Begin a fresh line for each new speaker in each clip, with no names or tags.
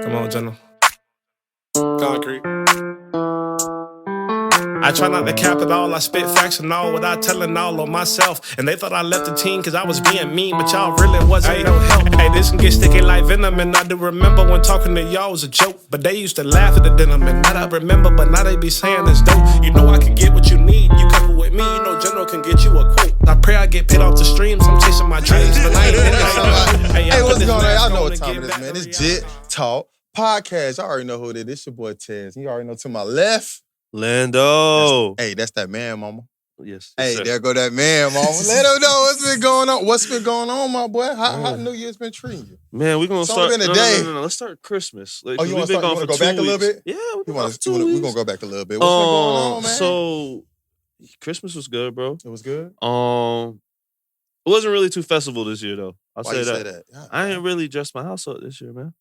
Come on, General. Concrete. I try not to cap it all, I spit facts and all without telling all on myself. And they thought I left the team cause I was being mean, but y'all really wasn't no help. Hey, this can get sticky like venom, and I do remember when talking to y'all was a joke. But they used to laugh at the denim, and now I remember, but now they be saying it's dope. You know I can get what you need, you couple with me, you know General can get you a quote. I pray I get paid off the streams, I'm chasing my dreams, but I ain't
Hey, what's going on? Y'all know what time it is, man. It's JIT Talk Podcast. I already know who it is. It's your boy Tez. You already know to my left.
Lando.
That's that man, mama.
Yes.
Hey,
sir.
there go that man, mama. Let him know what's been going on. What's been going on, my boy? How New Year's been treating you?
Man, we're gonna start.
Been a day.
No. Let's start Christmas. Like,
Oh, you want to go back a little bit?
Yeah, we're
gonna go back a little bit. What's been going on, man?
So Christmas was good, bro.
It was good.
It wasn't really too festival this year though.
Why you say that? Yeah,
I ain't really dressed my house up this year, man.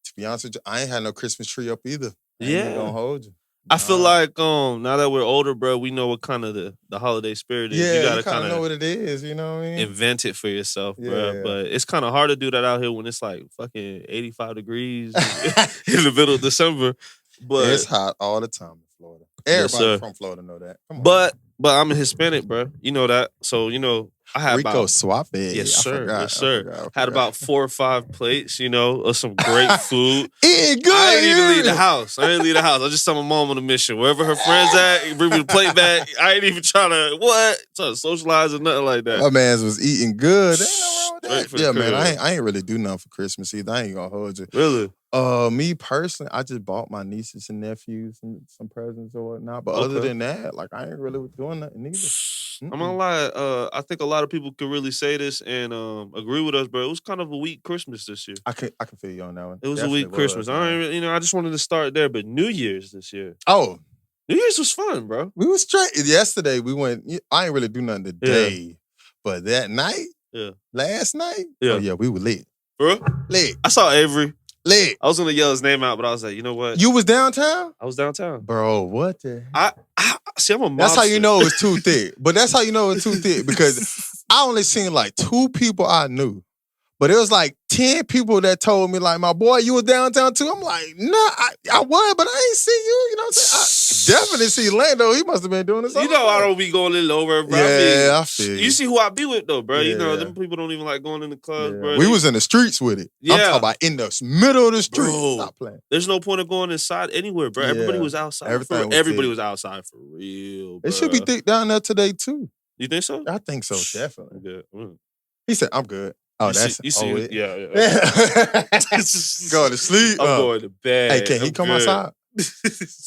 To be honest with you, I ain't had no Christmas tree up either. I ain't
Yeah.
gonna hold you.
I feel like now that we're older, bro, we know what kind of the holiday spirit is.
Yeah,
you gotta
kind of know what it is. You know what I mean?
invent it for yourself, bro.
Yeah.
But it's kind of hard to do that out here when it's like fucking 85 degrees in the middle of December. But
it's hot all the time in Florida. Everybody
sir.
from Florida know that. Come on.
But I'm a Hispanic, bro. You know that. So I had
Rico Suave.
Yes, sir.
I
Yes, sir.
forgot.
Had about 4 or 5 plates, of some great food.
Eating good.
I didn't even leave the house. I just saw my mom on a mission. Wherever her friends at, bring me the plate back. I ain't even trying to socialize or nothing like that.
My man's was eating good. Ain't no wrong with
Straight for
that.
the
Yeah, man.
crib.
I ain't really do nothing for Christmas either. I ain't gonna hold you.
Really?
Me personally, I just bought my nieces and nephews some presents or whatnot. But other
Okay.
than that, like I ain't really doing nothing either.
I'm gonna lie. I think a lot of people could really say this and agree with us, bro. It was kind of a weak Christmas this year.
I can feel you on that one.
It was
Definitely
a weak Christmas. I just wanted to start there, but New Year's this year.
Oh,
New Year's was fun, bro.
we was straight. Yesterday we went. I ain't really do nothing today, but that night, last night,
Yeah.
oh yeah, we were lit.
Bro,
Lit.
I saw Avery.
Lit.
I was gonna yell his name out, but I was like, you know what?
You was downtown?
I was downtown.
Bro, what the?
I see. I'm a mobster.
That's how you know it's too thick. But that's how you know it's too thick because I only seen like 2 people I knew. But it was like 10 people that told me like, my boy, you was downtown too? I'm like, nah, I was, but I ain't see you. You know what I'm saying? I definitely see Lando. He must have been doing this.
I don't be going a little over, bro.
Yeah, I feel
you see who I be with though, bro.
Yeah.
Them people don't even like going in the clubs, bro.
We was in the streets with it.
Yeah.
I'm talking about in the middle of the street.
Bro.
Stop playing.
There's no point of going inside anywhere, bro.
Yeah.
Everybody was outside. Everybody was outside for real, bro.
It should be thick down there today too.
You think so?
I think so, definitely.
I'm good.
He said, I'm good. Oh,
You see it? Yeah.
Go to sleep.
I'm going to bed.
Hey, can he come outside?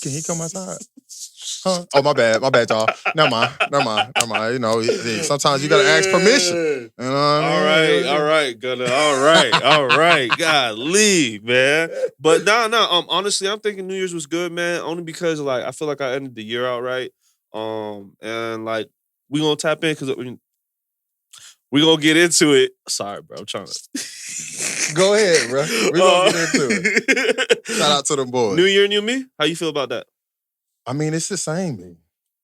Can he come outside? Huh? Oh, my bad, y'all. Never mind. You know, sometimes you gotta ask permission. You know what I mean?
All right, Gunna. All right. God, leave, man. But no. Honestly, I'm thinking New Year's was good, man. Only because I feel like I ended the year out right. And we gonna tap in because we gonna get into it. Sorry, bro. I'm trying to.
Go ahead, bro. We gonna get into it. Shout out to them boys.
New year, new me. How you feel about that?
I mean, it's the same me.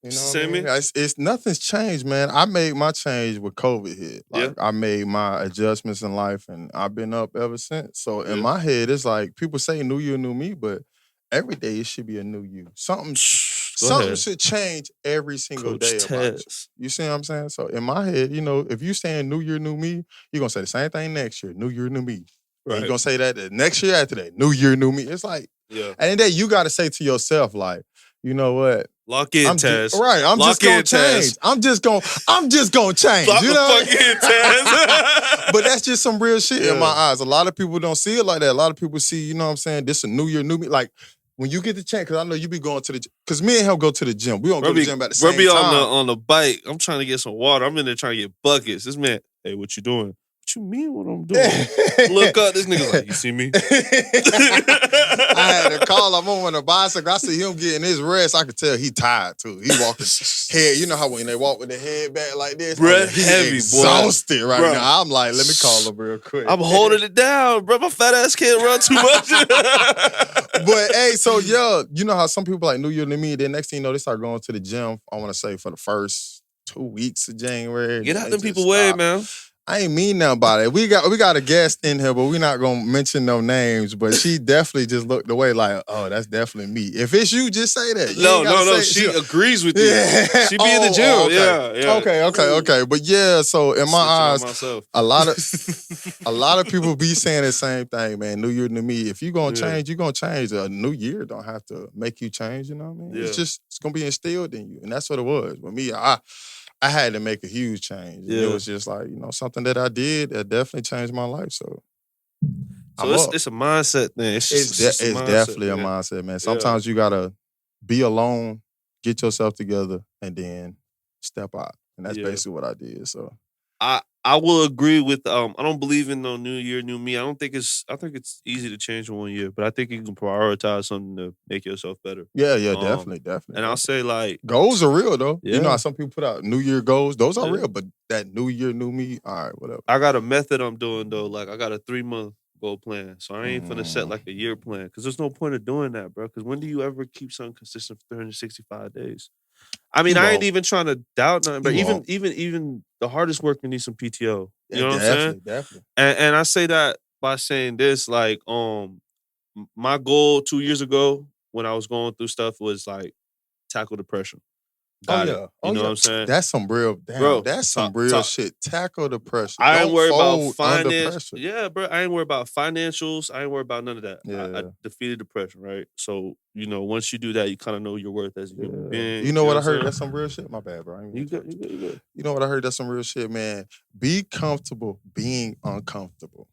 You know,
Same me?
It's nothing's changed, man. I made my change with COVID hit. I made my adjustments in life, and I've been up ever since. So in my head, it's like people say New Year, new me, but every day it should be a new you. Something should change every single day about you. You see what I'm saying? So in my head, if you saying New Year, new me, you're gonna say the same thing next year. New Year, new me. Right. You're gonna say that the next year after that. New Year, new me. It's like, and then you gotta say to yourself, like, you know what?
Lock in, Tez.
Right, I'm just gonna change. I'm just gonna change.
Lock
you know?
the fuck in, Tez.
But that's just some real shit in my eyes. A lot of people don't see it like that. A lot of people see, you know what I'm saying, this a New Year, new me. Like, when you get the chance, because I know you be going to the gym. Because me and him go to the gym. We don't go to the gym at the same time.
We'll be on the bike. I'm trying to get some water. I'm in there trying to get buckets. This man, hey, what you doing? What you mean what I'm doing? Look up, this nigga's like, you see me?
I had to call him on a bicycle. I see him getting his rest. I could tell he tired too. He walking head. You know how when they walk with their head back like this?
Bruh,
He
heavy,
exhausted
boy.
right
Bruh.
now. I'm like, let me call him real quick.
I'm holding it down, bro. My fat ass can't run too much.
But hey, so you know how some people like New Year to me, then next thing you know, they start going to the gym, I want to say for the first 2 weeks of January.
Get out
They
them
just
people way,
stop.
man.
I ain't mean nothing about it. We got a guest in here, but we're not gonna mention no names. But she definitely just looked away like, oh, that's definitely me. If it's you, just say that. You ain't gotta say
She
it.
agrees with you.
Yeah.
She be in the gym.
Okay.
Yeah.
Okay. But yeah, so in my eyes,
myself.
a lot of people be saying the same thing, man. New year, new me. If you gonna change, you're gonna change. A new year don't have to make you change. You know what I mean?
Yeah.
It's gonna be instilled in you, and that's what it was. But me, I had to make a huge change. And it was just like, something that I did that definitely changed my life. So
it's a mindset thing. It's
definitely a mindset, man. Sometimes you gotta be alone, get yourself together, and then step out. And that's basically what I did. So
I will agree with I don't believe in no new year, new me. I think it's easy to change in 1 year, but I think you can prioritize something to make yourself better.
Yeah, definitely.
And I'll say like
goals are real though.
Yeah.
You know how some people put out New Year goals, those are real, but that new year, new me, all right, whatever.
I got a method I'm doing though. Like I got a 3-month goal plan. So I ain't finna set like a year plan. Because there's no point of doing that, bro. Because when do you ever keep something consistent for 365 days? I mean, I ain't even trying to doubt nothing, but even the hardest work needs some PTO. You know what I'm saying?
Definitely.
And I say that by saying this, like, my goal 2 years ago when I was going through stuff was like tackle depression. Got it. You know what I'm saying?
That's some real,
Bro,
that's some real shit. Tackle depression.
I ain't worried about
finance.
Yeah, bro. I ain't worried about financials. I ain't worried about none of that.
Yeah.
I defeated depression, right? So, once you do that, you kind of know your worth as a human being.
You know what I heard? That's some real shit. My bad, bro.
You good.
You know what I heard? That's some real shit, man. Be comfortable being uncomfortable.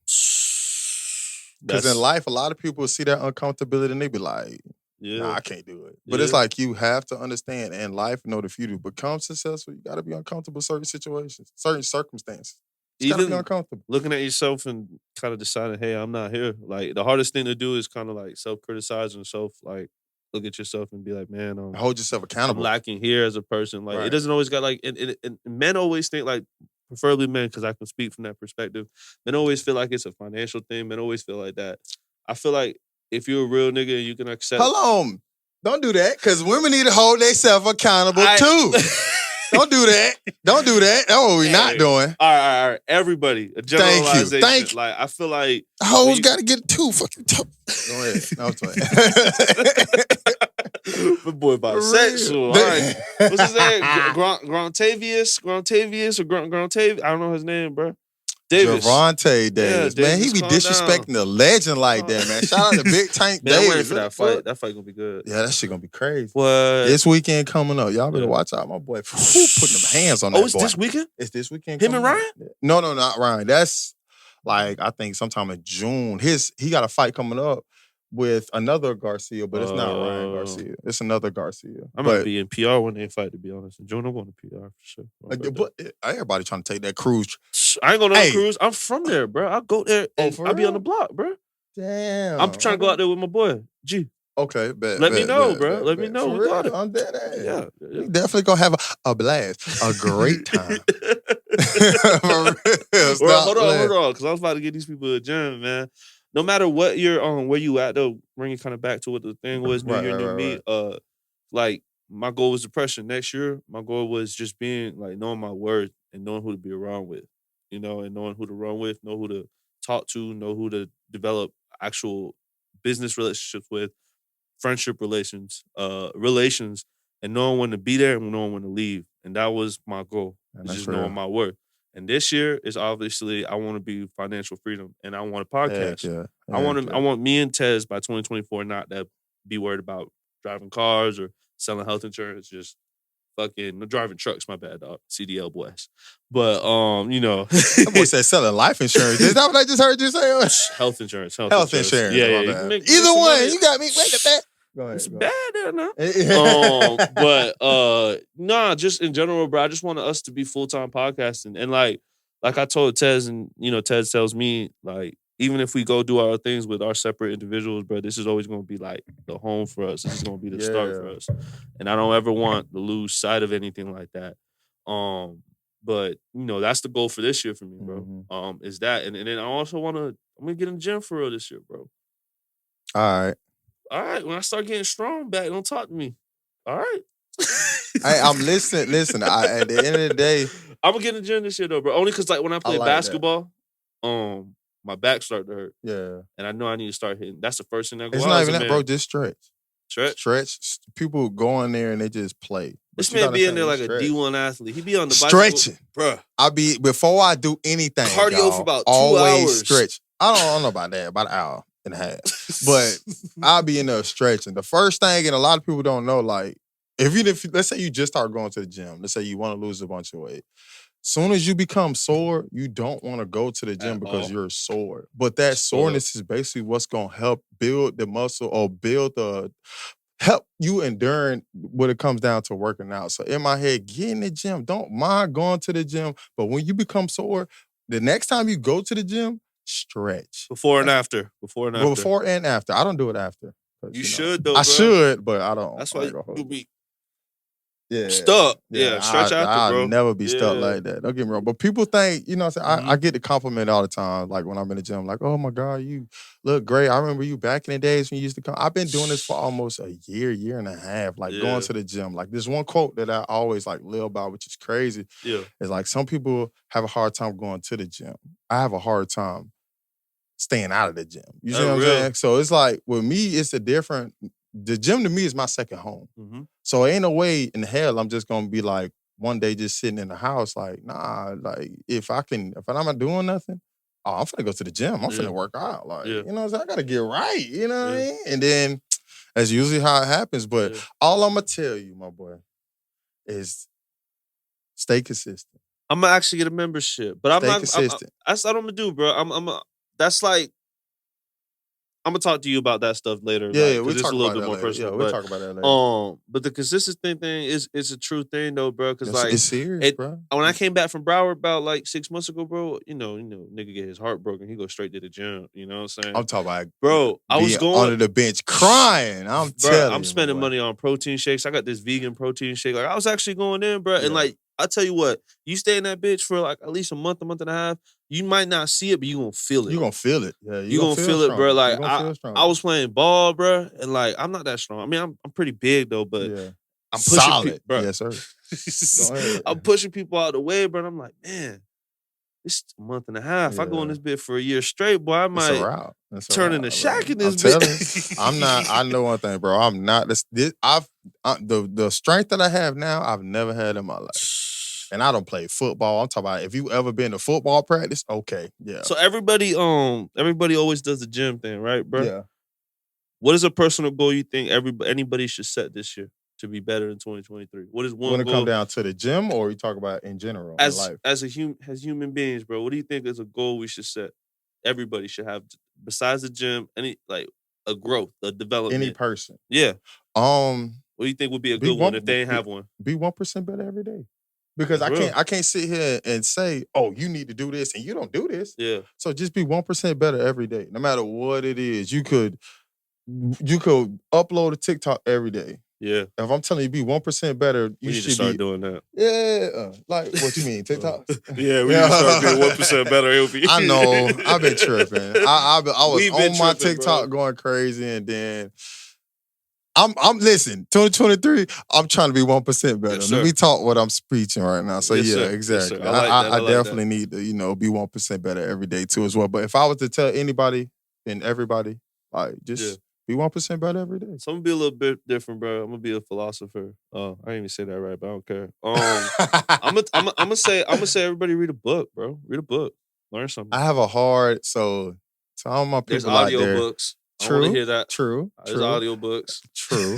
Because in life, a lot of people see that uncomfortability and they be like, nah, I can't do it. But it's like you have to understand in life, if you to become successful, you got to be uncomfortable in certain situations, certain circumstances. You got to be uncomfortable.
Looking at yourself and kind of deciding, hey, I'm not here. Like the hardest thing to do is kind of like self-criticize and look at yourself and be like, man,
hold yourself accountable.
I'm lacking here as a person. Like it doesn't always got like, and men always think like, preferably men, because I can speak from that perspective. Men always feel like it's a financial thing. Men always feel like that. I feel like if you're a real nigga and you can accept.
Hold on. Don't do that, because women need to hold themselves accountable too. Don't do that. Don't do that. That's what we're not doing.
All right. Everybody. A generalization.
Thank you.
Like, I feel like
hoes got to get two fucking toes. Go ahead. No,
the boy bisexual. All right. What's his name? Grontavious or Grontavious? I don't know his name, bro. Davis.
Javante Davis. Man, he be disrespecting the legend like that, man. Shout out to Big Tank Davis.
I'm waiting for that fight. That fight gonna be good.
Yeah, that shit gonna be crazy.
What?
This weekend coming up. Y'all better watch out. My boy putting them hands on that boy.
Oh, it's this weekend?
It's this weekend.
Him and Ryan?
No, not Ryan. That's like, I think sometime in June. He got a fight coming up with another Garcia, but it's not Ryan Garcia. It's another Garcia.
I might be in PR when they fight, to be honest. In June, I'm going to PR for sure.
But everybody trying to take that cruise.
I ain't going to cruise. I'm from there, bro. I go there and I'll be on the block, bro.
Damn.
I'm trying to go out there with my boy, G.
Okay, bet.
Let me know, bro. Let me know.
For real, I'm dead ass. Yeah. We definitely gonna have a blast. A great time.
Hold on. Because I was about to get these people a gym, man. No matter what you're where you at though, bringing kind of back to what the thing was, New Year, New Me. Like my goal was depression. Next year, my goal was just being like knowing my worth and knowing who to be around with, and knowing who to run with, know who to talk to, know who to develop actual business relationships with, friendship relations, and knowing when to be there and knowing when to leave. And that was my goal. Just knowing my worth. And this year is obviously I want to be financial freedom and I want a podcast. I want me and Tez by 2024 not to be worried about driving cars or selling health insurance, just fucking driving trucks, my bad dog. CDL boys. But
that boy said selling life insurance. Is that what I just heard you say?
Health insurance.
Health insurance.
Yeah.
Either one, you got me. Wait a minute.
It's bad there now. But just in general, bro, I just want us to be full-time podcasting. And like I told Tez, and Tez tells me, like, even if we go do our things with our separate individuals, bro, this is always gonna be like the home for us. This is gonna be the start for us. And I don't ever want to lose sight of anything like that. But that's the goal for this year for me, bro. Mm-hmm. Is that. And then I also I'm gonna get in the gym for real this year, bro. All right, when I start getting strong back, don't talk to me. All right.
Hey, I'm listening. Listen, at the end of the day,
I'm gonna get in the gym this year though, bro. Only because like when I play
like
basketball, my back started to hurt.
Yeah.
And I know I need to start hitting. That's the first thing that goes.
It's not even that, bro. Just stretch.
Stretch.
People go in there and they just play.
This man be in there like a D1 athlete. He be on the
stretching,
bro.
Before I do anything,
cardio for about 2
always
hours.
Stretch. I don't know about that, about an hour and a half. But I'll be in there stretching. The first thing, and a lot of people don't know, like if let's say you just start going to the gym, let's say you want to lose a bunch of weight. Soon as you become sore, you don't want to go to the gym because you're sore. But that soreness is basically what's going to help build the muscle or help you enduring when it comes down to working out. So in my head, get in the gym. Don't mind going to the gym. But when you become sore, the next time you go to the gym, stretch.
Before and after. Before and after.
I don't do it after.
You should though,
I should, but I don't.
That's why you be
Yeah.
stuck. Yeah, stretch after, bro.
I'll never be stuck like that. Don't get me wrong. But people think, you know what I'm saying? I get the compliment all the time, like when I'm in the gym, like, oh my God, you look great. I remember you back in the days when you used to come. I've been doing this for almost a year and a half, like going to the gym. Like there's one quote that I always like live by, which is crazy.
Yeah.
It's like some people have a hard time going to the gym. I have a hard time staying out of the gym. You see what I'm saying? So it's like, with me, it's the gym to me is my second home.
Mm-hmm.
So ain't no way in hell I'm just gonna be like one day just sitting in the house like, nah, like if I'm not doing nothing, I'm finna go to the gym. I'm finna work out. Like, you know what I'm saying? I gotta get right, you know what I mean? And then that's usually how it happens. But all I'm gonna tell you, my boy, is stay consistent.
I'm gonna actually get a membership. But
stay consistent.
That's what I'm gonna do, bro. That's like, I'm gonna talk to you about that stuff later.
Yeah,
we'll talk
a little bit more personal. Yeah, we'll talk about that later.
But the consistency thing is a true thing though, bro. Because like
it's serious, bro.
When I came back from Broward about like 6 months ago, bro, you know, nigga get his heart broken, he go straight to the gym. You know what I'm saying?
I'm talking about,
bro. I was going
under the bench crying. I'm telling you,
I'm spending money on protein shakes. I got this vegan protein shake. Like I was actually going in, bro, and like I tell you what, you stay in that bitch for like at least a month and a half. You might not see it, but you gonna feel it.
You gonna feel it. Yeah,
you gonna feel it, bro. Like I was playing ball, bro, and like I'm not that strong. I mean, I'm pretty big though, but I'm pushing
solid,
bro.
Yes, sir. Go ahead.
I'm pushing people out of the way, bro. And I'm like, man, it's a month and a half. If I go in this bit for a year straight, boy, I might turn into Shaq in this bit.
I know one thing, bro. I'm not the strength that I have now, I've never had in my life. And I don't play football. I'm talking about if you ever been to football practice, okay, yeah.
So everybody always does the gym thing, right, bro?
Yeah.
What is a personal goal you think anybody should set this year to be better in 2023? What is one goal?
When it come down to the gym, or you talk about in general in life?
As human beings, bro, what do you think is a goal we should set? Everybody should have, besides the gym, any like a growth, a development.
Any person.
Yeah.
What
do you think would be a good one if they ain't have one?
Be 1% better every day. Because I can't sit here and say, oh, you need to do this and you don't do this.
Yeah.
So just be 1% better every day, no matter what it is. You could upload a TikTok every day.
Yeah.
If I'm telling you be 1% better, you
need
should
to start doing that.
Yeah. Like what you mean, TikTok?
Yeah, we need to start being 1% better, LP.
I know. I've been tripping. I was on my TikTok
bro.
going crazy, and then I'm listen, 2023, I'm trying to be 1% better.
Yes,
Let me talk what I'm preaching right now. So exactly.
Yes, I
definitely need to, be 1% better every day too as well. But if I was to tell anybody and everybody, like just be 1% better every day.
So I'm gonna be a little bit different, bro. I'm gonna be a philosopher. I didn't even say that right, but I don't care. I'm gonna say everybody read a book, bro. Read a book. Learn something.
I have a hard to all my people
out there. There's audio books.
True.
I want to hear that.
True.
There's audiobooks.
True.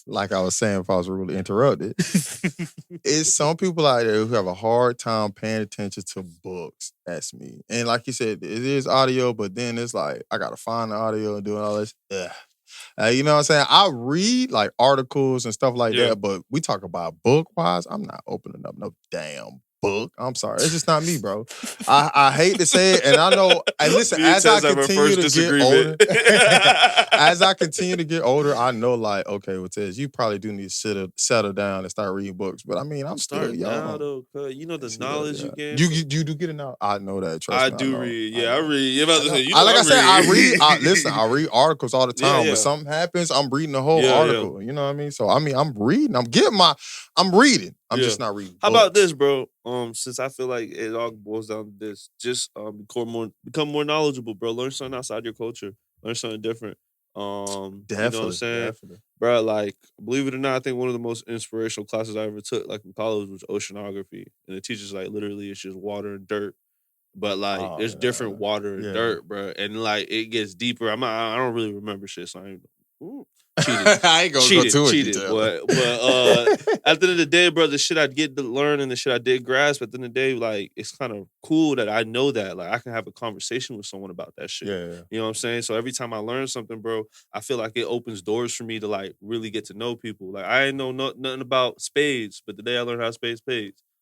Like I was saying, if I was really interrupted, it's some people out there who have a hard time paying attention to books. That's me. And like you said, it is audio, but then it's like I gotta find the audio and doing all this. You know what I'm saying? I read like articles and stuff like that, but we talk about book wise. I'm not opening up no damn book. I'm sorry. It's just not me, bro. I hate to say it, and I know. And listen, as I continue to get older, as I continue to get older, I know, like, okay, well, Tez, you probably do need to settle down and start reading books. But I mean, I'm still young.
Now, though, you know the knowledge you get.
You do get it now. I know that. Trust
I
me,
do read. Yeah, I read. You're about to say,
I read articles all the time. When something happens, I'm reading the whole article. You know what I mean? So I mean, I'm reading. I'm reading. I'm just not reading.
How about this, bro? since I feel like it all boils down to this, just become more knowledgeable, bro. Learn something outside your culture. Learn something different. You know what I'm saying?
Definitely.
Bro, like, believe it or not, I think one of the most inspirational classes I ever took, like in college, was oceanography. And the teacher's like, literally, it's just water and dirt. But like, there's different water and dirt, bro. And like, it gets deeper. I don't really remember shit, so I ain't. Cheated.
I ain't gonna go too much
cheated.
detail.
But at the end of the day, bro, the shit I get to learn and the shit I did grasp, at the end of the day, like, it's kind of cool that I know that. Like, I can have a conversation with someone about that shit.
Yeah.
You know what I'm saying? So every time I learn something, bro, I feel like it opens doors for me to like really get to know people. Like, I ain't know nothing about spades, but the day I learned how to spades,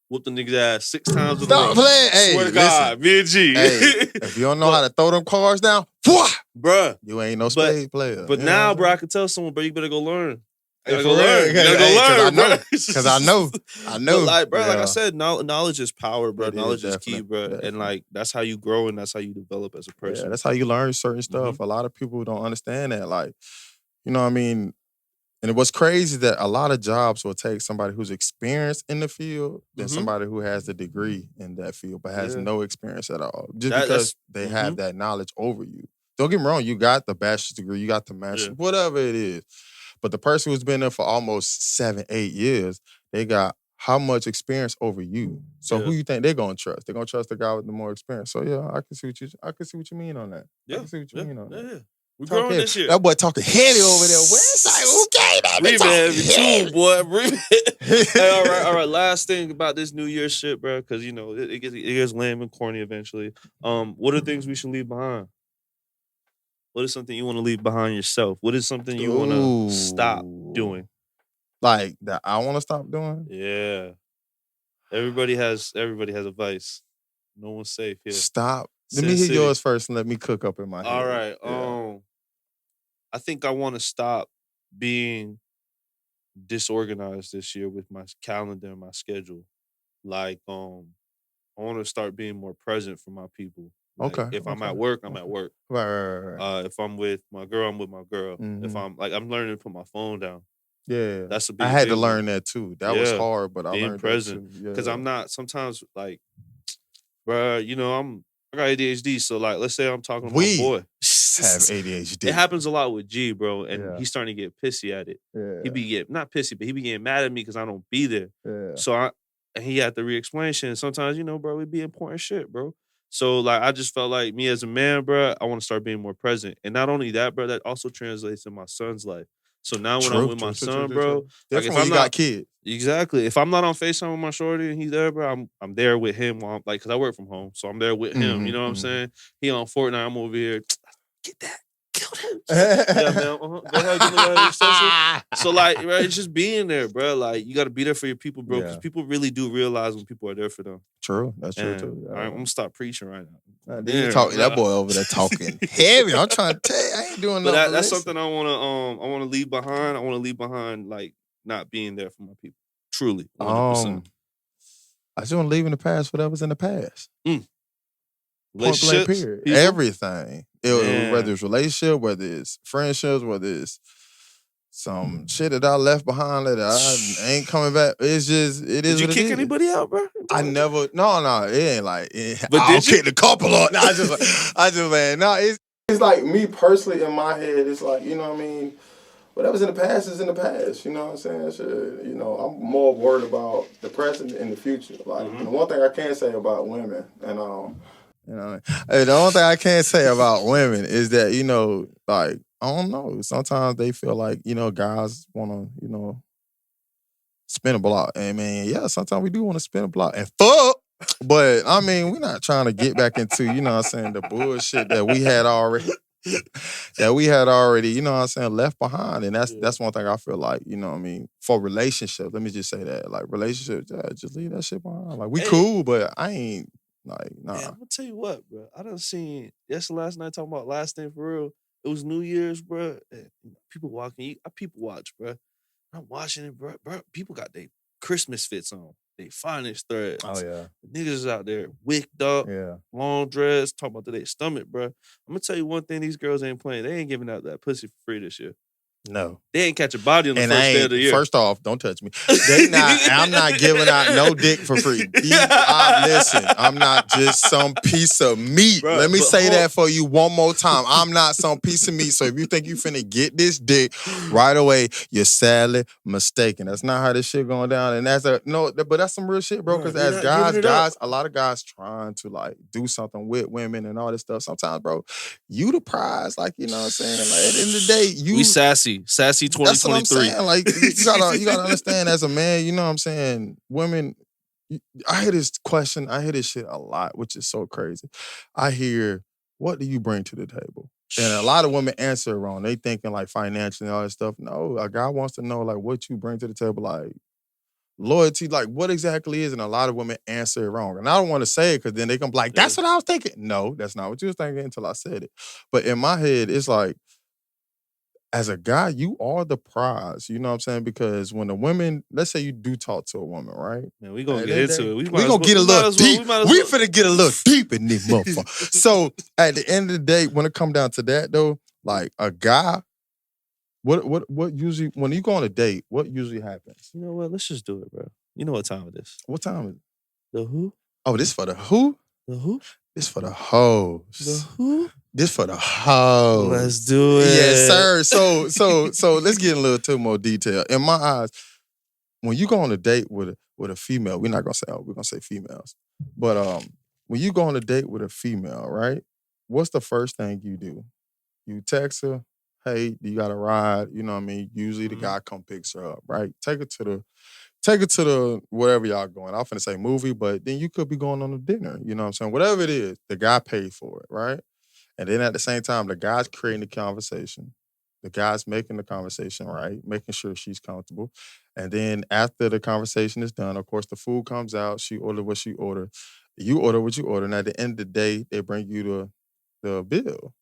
whooped the nigga's ass 6 times in a row.
Stop playing. Hey,
swear to God, me and G.
Hey, if you don't know how to throw them cards down,
bruh,
you ain't no spade player.
But now, bro, I can tell someone, bro, you better go learn. You gotta
For
go learn.
real,
You gotta go learn, bro.
Because I know.
But like, bro, like I said, knowledge is power, bro.
It is,
Knowledge is key,
definitely,
bro.
definitely.
And like, that's how you grow and that's how you develop as a person.
Yeah, that's how you learn certain stuff. A lot of people don't understand that. Like, you know what I mean? And what's crazy is that a lot of jobs will take somebody who's experienced in the field than somebody who has the degree in that field but has no experience at all. Just because they have that knowledge over you. Don't get me wrong, you got the bachelor's degree, you got the master's, whatever it is. But the person who's been there for almost 7, 8 years, they got how much experience over you. So who you think they're gonna trust? They're gonna trust the guy with the more experience. So yeah, I can see what you mean on that. I can see what you mean on that.
Yeah. We're growing this year.
That boy talking heavy over there. Where's like, okay, that
Remix too, boy. Remix. Hey, all right. Last thing about this New Year's shit, bro, because you know it gets lame and corny eventually. What are things we should leave behind? What is something you want to leave behind yourself? What is something you want to stop doing?
Like that I want to stop doing?
Yeah. Everybody has a vice. No one's safe here.
Stop. Let me hear yours first and let me cook up in my head.
All right. I think I want to stop being disorganized this year with my calendar and my schedule. Like, I want to start being more present for my people. Like, if I'm at work, I'm at work.
Right.
If I'm with my girl, I'm with my girl. If I'm learning to put my phone down.
Yeah.
That's a big
I had
thing,
to learn that too. That was hard, but I
being
learned
present.
that too.
Because I'm not sometimes like, bro, you know, I got ADHD, so like, let's say I'm talking to my boy.
Have ADHD.
It happens a lot with G, bro, and he's starting to get pissy at it.
Yeah.
He be not pissy, but he be getting mad at me because I don't be there.
Yeah.
So and he had to re-explain shit. And sometimes, you know, bro, it be important shit, bro. So like, I just felt like me as a man, bro, I want to start being more present. And not only that, bro, that also translates in my son's life. So now when I'm with my son, bro, like if I'm
got kids.
Exactly. If I'm not on FaceTime with my shorty and he's there, bro, I'm there with him while because I work from home. So I'm there with him. You know what I'm saying? He on Fortnite, I'm over here. Get that. Kill him. Yeah, man. Go ahead, give me that. So like, right, it's just being there, bro. Like, you gotta be there for your people, bro. Because people really do realize when people are there for them.
True. That's true too.
All right, I'm gonna stop preaching right now.
That boy over there talking heavy. I'm trying to tell you, I ain't doing nothing.
But that's something I wanna leave behind. I wanna leave behind like not being there for my people. Truly. 100%.
I just want to leave in the past whatever's in the past. Point blank, period.
People?
Everything. Whether it's relationship, whether it's friendships, whether it's some shit that I left behind that I ain't coming back. It's just, it is.
Did you kick anybody out, bro?
I never, no, it ain't like,
but
I'll kick the couple up. No, I just, man, no, it's like me personally in my head, it's like, you know what I mean? Whatever's in the past is in the past, you know what I'm saying? Shit, you know, I'm more worried about the present and the future. Like, the one thing I can say about women, and you know, the only thing I can say about women is that, you know, like, I don't know. Sometimes they feel like, you know, guys want to, you know, spin a block. I mean, yeah, sometimes we do want to spin a block and fuck. But, I mean, we're not trying to get back into, you know what I'm saying, the bullshit that we had already, you know what I'm saying, left behind. And that's one thing I feel like, you know what I mean, for relationships, let me just say that. Like, relationships, just leave that shit behind. Like, we cool, but I ain't, like, nah.
Man, I'm gonna tell you what, bro. I done seen last night talking about last thing for real. It was New Year's, bro. People walking. I people watch, bro. I'm watching it, bro. People got their Christmas fits on. They finest threads.
Oh, yeah.
The niggas is out there wicked up, long dress, talking about their stomach, bro. I'm gonna tell you one thing: these girls ain't playing. They ain't giving out that pussy for free this year.
No.
They ain't catch a body on the
And
first day of the year.
First off, don't touch me. I'm not giving out no dick for free. Listen, I'm not just some piece of meat.
Bruh,
Let me
but
say that for you one more time. I'm not some piece of meat. So if you think you finna get this dick right away, you're sadly mistaken. That's not how this shit going down. And but that's some real shit, bro. Because as guys, a lot of guys trying to like do something with women and all this stuff. Sometimes, bro, you the prize. Like, you know what I'm saying? Like, at the end of the day,
we sassy 2023.
That's what I'm saying. Like, you gotta understand as a man, you know what I'm saying? Women, I hear this question, I hear this shit a lot, which is so crazy. I hear, what do you bring to the table? And a lot of women answer it wrong. They thinking like financially and all that stuff. No, a guy wants to know like what you bring to the table, like loyalty, like what exactly is, and a lot of women answer it wrong. And I don't want to say it because then they can be like, that's what I was thinking. No, that's not what you was thinking until I said it. But in my head, it's like, as a guy, you are the prize. You know what I'm saying? Because when the women, let's say you do talk to a woman, right?
Man, we gonna get into it.
We gonna get a little deep. We finna get a little deep in this motherfucker. So at the end of the day, when it come down to that though, like a guy, what usually, when you go on a date, what usually happens?
You know what? Let's just do it, bro. You know what time it is.
What time is it?
The who?
Oh, this for the who?
The who?
This for the hoes.
The who?
This for the hoes.
Let's do it.
Yes, sir. So let's get a little too more detail. In my eyes, when you go on a date with a female, we're not gonna say, we're gonna say females. But when you go on a date with a female, right? What's the first thing you do? You text her, hey, you got a ride? You know what I mean? Usually the guy come picks her up, right? Take her to the wherever y'all going. I'm finna say movie, but then you could be going on a dinner. You know what I'm saying? Whatever it is, the guy paid for it, right? And then at the same time, the guy's creating the conversation. The guy's making the conversation right, making sure she's comfortable. And then after the conversation is done, of course, the food comes out. She ordered what she ordered. You order what you order. And at the end of the day, they bring you the bill.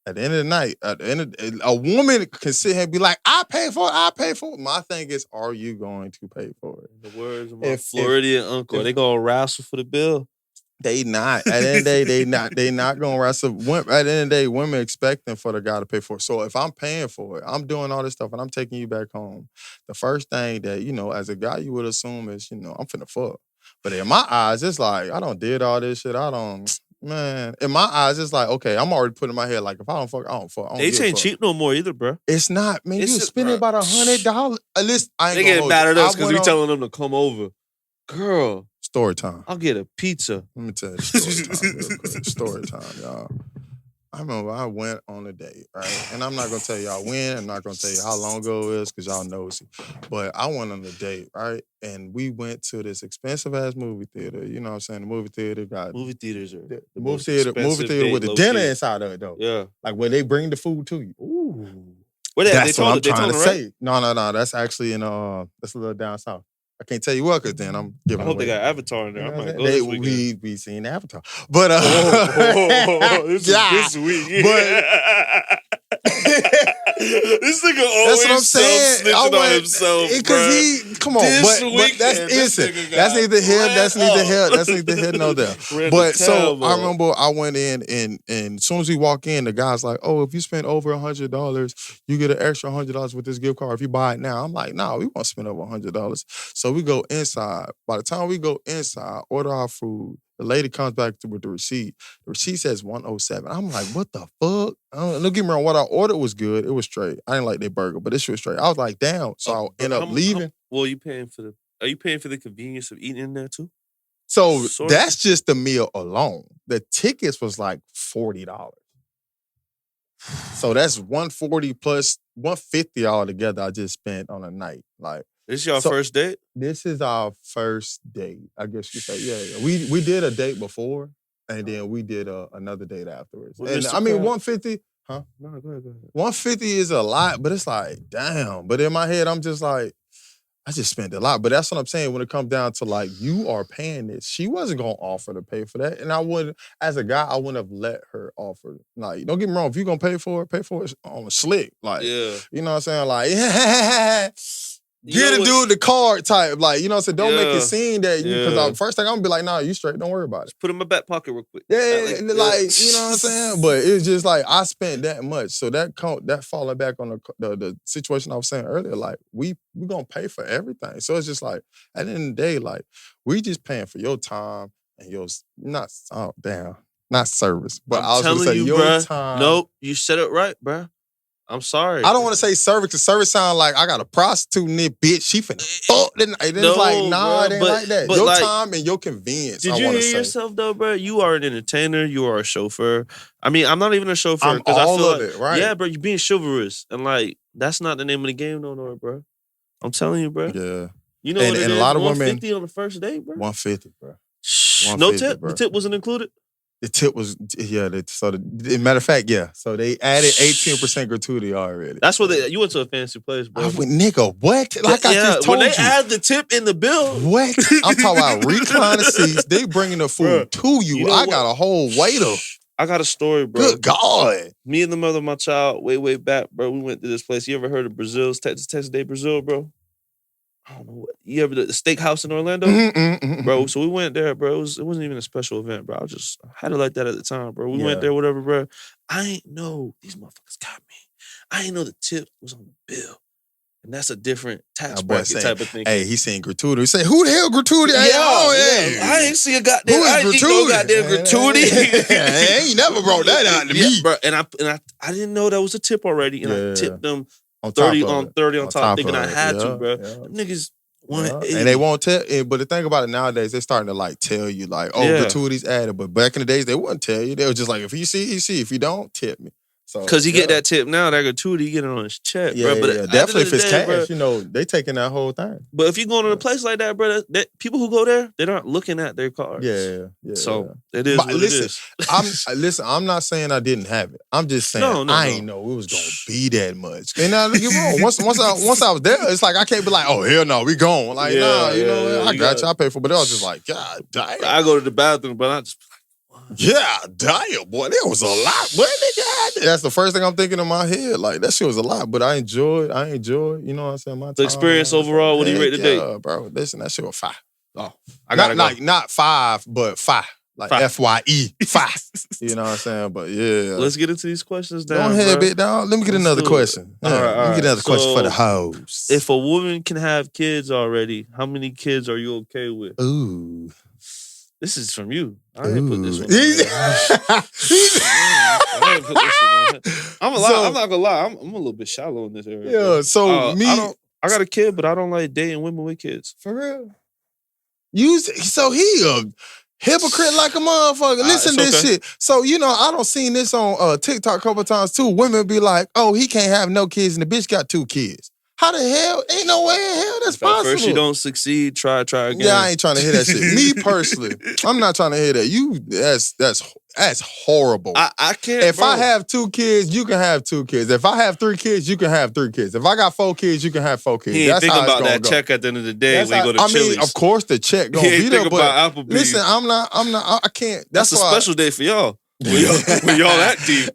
At the end of the night, a woman can sit here and be like, I pay for it. My thing is, are you going to pay for it?
The words of my Floridian uncle, they gonna wrestle for the bill.
They not. At the end of the day, they not gonna wrestle. At the end of the day, women expecting for the guy to pay for it. So if I'm paying for it, I'm doing all this stuff and I'm taking you back home, the first thing that, you know, as a guy you would assume is, you know, I'm finna fuck. But in my eyes, it's like, I don't did all this shit. Man, in my eyes, it's like, okay, I'm already putting in my head, like, if I don't fuck, I don't fuck.
They ain't cheap no more either, bro.
It's not, man. You spending about $100. At least I ain't
they get mad at us because we telling them to come over. Girl.
Story time.
I'll get a pizza.
Let me tell you story time real quick. Story time, y'all. I remember I went on a date, right? And I'm not going to tell y'all when. I'm not going to tell you how long ago it is because y'all nosy. But I went on a date, right? And we went to this expensive-ass movie theater. You know what I'm saying? The movie theater got...
Movie theaters are...
The movie theater with the dinner inside of it, though.
Yeah.
Like where they bring the food to you.
Ooh. Where
that's what I'm trying to say.
Right?
No. That's actually in... That's a little down south. I can't tell you what, because then I'm giving
I hope
away.
They got Avatar in there.
You know
I might go this weekend.
We seen Avatar. But
this week.
But
this nigga always
that's what I'm saying.
Snitching on himself.
Because come on, but that's innocent. That's neither here. That's neither here nor there. But so I remember I went in and as soon as we walk in, the guy's like, "Oh, if you spend over $100, you get an extra $100 with this gift card if you buy it now." I'm like, "No, we won't spend over $100." So we go inside. By the time we go inside, order our food. The lady comes back with the receipt. The receipt says 107. I'm like, what the fuck? Don't get me wrong, what I ordered was good. It was straight. I didn't like their burger, but this shit was straight. I was like, damn. So I end up leaving.
Are you paying for the convenience of eating in there too?
So that's just the meal alone. The tickets was like $40. So that's $140 plus $150 all together I just spent on a night. Like,
this is your first date?
This is our first date, I guess you say. Yeah. We did a date before, and then we did another date afterwards. And I mean, 150, huh?
No, go ahead.
150 is a lot, but it's like, damn. But in my head, I'm just like, I just spent a lot. But that's what I'm saying when it comes down to like, you are paying this. She wasn't going to offer to pay for that. And I wouldn't, as a guy, I wouldn't have let her offer. Like, don't get me wrong, if you're going to pay for it on a slick. Like,
yeah.
You know what I'm saying? Like, Get a dude the card type, like, you know what I'm saying? Don't make it seem that you, because first thing I'm gonna be like, nah, you straight, don't worry about it.
Just put it in my back pocket real quick.
Yeah, like, you know what I'm saying? But it's just like, I spent that much. So that falling back on the situation I was saying earlier, like, we gonna pay for everything. So it's just like, at the end of the day, like, we just paying for your time and your, not service, but I was gonna say your time.
Nope, you said it right, bruh. I'm sorry.
I don't want to say service, because service sound like I got a prostitute in there, bitch. She finna fuck. Then it's like, nah, it ain't like that. Your like, time and your convenience.
Did you hear yourself though, bro? You are an entertainer. You are a chauffeur. I mean, I'm not even a chauffeur because I feel like,
it, right?
Yeah, bro, you're being chivalrous, and like that's not the name of the game, no, bro. I'm telling you, bro.
Yeah.
You know,
and a lot of women
150 on the first date, bro.
150, bro.
150, no tip. Bro. The tip wasn't included.
The tip was, matter of fact, yeah. So they added 18% gratuity already.
That's what you went to a fancy place, bro.
I went, nigga, what? Like I just told you.
When they add the tip in the bill.
What? I'm talking about recliner seats. They bringing the food to you. You know I got a whole waiter.
I got a story, bro.
Good God.
Me and the mother of my child, way back, bro, we went to this place. You ever heard of Brazil's Texas Day Brazil, bro? I don't know what. You ever the steakhouse in Orlando? Bro, so we went there, bro. It wasn't even a special event, bro. I had it like that at the time, bro. We went there, whatever, bro. I ain't know these motherfuckers got me. I ain't know the tip was on the bill. And that's a different tax bracket type of thing.
Hey, he saying gratuity. He say, who the hell gratuity?
I ain't see a goddamn.
Who is gratuity?
No goddamn gratuity.
I ain't never brought that out to me,
bro. And I didn't know that was a tip already, and I tipped them on 30 on top, thinking I had to, bro. Them niggas.
And they won't tell, but the thing about it nowadays, they're starting to like tell you like, gratuities added. But back in the days, they wouldn't tell you. They were just like, if you see, you see. If you don't, tip me.
Because he get that tip now, that gratuity, he get it on his check, bro. But
definitely if it's cash, bro, you know, they taking that whole thing.
But if you going to a place like that, bro, that people who go there, they're not looking at their cars.
Yeah.
So it is what it is.
I'm not saying I didn't have it. I'm just saying I ain't know it was gonna be that much. And now you're wrong. Once I was there, it's like I can't be like, oh hell no, we gone. Like you know, I got you. I pay for. But I was just like, God damn.
I go to the bathroom, but I just.
Yeah, damn, boy, that was a lot. Boy, nigga, that's the first thing I'm thinking in my head. Like, that shit was a lot, but I enjoyed, you know what I'm saying? My
the experience overall, what do you rate today?
Yeah, bro, listen, that shit was 5.
Oh,
I got not 5, but 5. Like FYE, 5. You know what I'm saying? But yeah.
Let's get into these questions now.
Go ahead, big dog. Let me get another question. All right. Let me get another question for the hoes.
If a woman can have kids already, how many kids are you okay with?
Ooh.
This is from you. I didn't put this one. I didn't put this one on. I'm not gonna lie. I'm a little bit shallow in this area.
Yeah. So
I got a kid, but I don't like dating women with kids.
For real. So he a hypocrite like a motherfucker. Listen to this shit. So you know I don't seen this on TikTok a couple times too. Women be like, "Oh, he can't have no kids, and the bitch got 2 kids." How the hell? Ain't no way in hell that's possible.
First you don't succeed, try again.
Yeah, I ain't trying to hear that shit. Me personally, I'm not trying to hear that. That's horrible.
I can't.
If I have 2 kids, you can have 2 kids. If I have 3 kids, you can have 3 kids. If I got 4 kids, you can have 4 kids.
He ain't think about that check at the end of the day when you go to Chili's.
I mean, of course the check gonna be there, but
Applebee's.
listen, I can't.
That's a special day for y'all. When y'all that deep.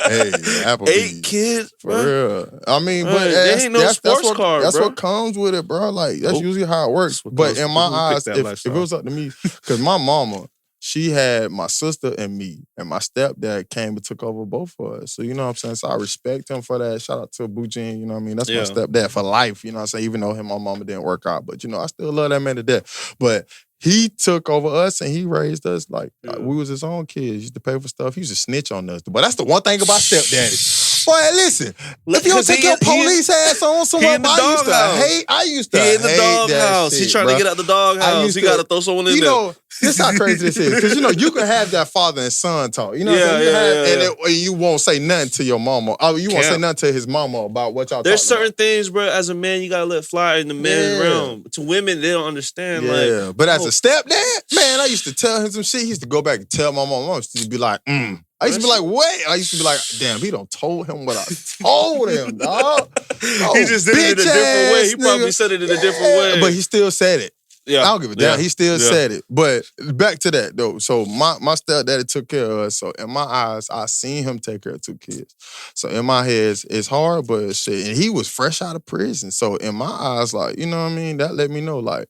Hey, Applebee's.
8 kids,
for real. I mean, but that's what comes with it, bro. Like that's usually how it works. But in my eyes, if it was up to me, because my mama, she had my sister and me, and my stepdad came and took over both of us. So you know what I'm saying? So I respect him for that. Shout out to Boojin, you know what I mean? That's my stepdad for life, you know what I'm saying? Even though my mama didn't work out. But you know, I still love that man to death. But he took over us and he raised us like we was his own kids. He used to pay for stuff. He used to snitch on us. But that's the one thing about stepdaddy. Boy, listen, if you don't take your police ass on somewhere, I used to hate
in the dog house. He's trying to get out the dog house. He got to throw someone in there.
You know, this is how crazy this is. Because, you know, you can have that father and son talk. You know what I'm saying? And you won't say nothing to your mama. You won't say nothing to his mama about what y'all
There's certain things, bro, as a man, you got to let fly in the men's realm. To women, they don't understand.
Yeah, but as a stepdad, man, I used to tell him some shit. He used to go back and tell my mom. My mom used to be like, I used to be like, wait. I used to be like, damn, he done told him what I told him, dog.
He just did it in a different way. He probably said it in a different way.
But he still said it. I don't give a damn. He still said it. But back to that though. So my stepdaddy took care of us. So in my eyes, I seen him take care of 2 kids. So in my head, it's hard, but shit. And he was fresh out of prison. So in my eyes, like, you know what I mean? That let me know, like,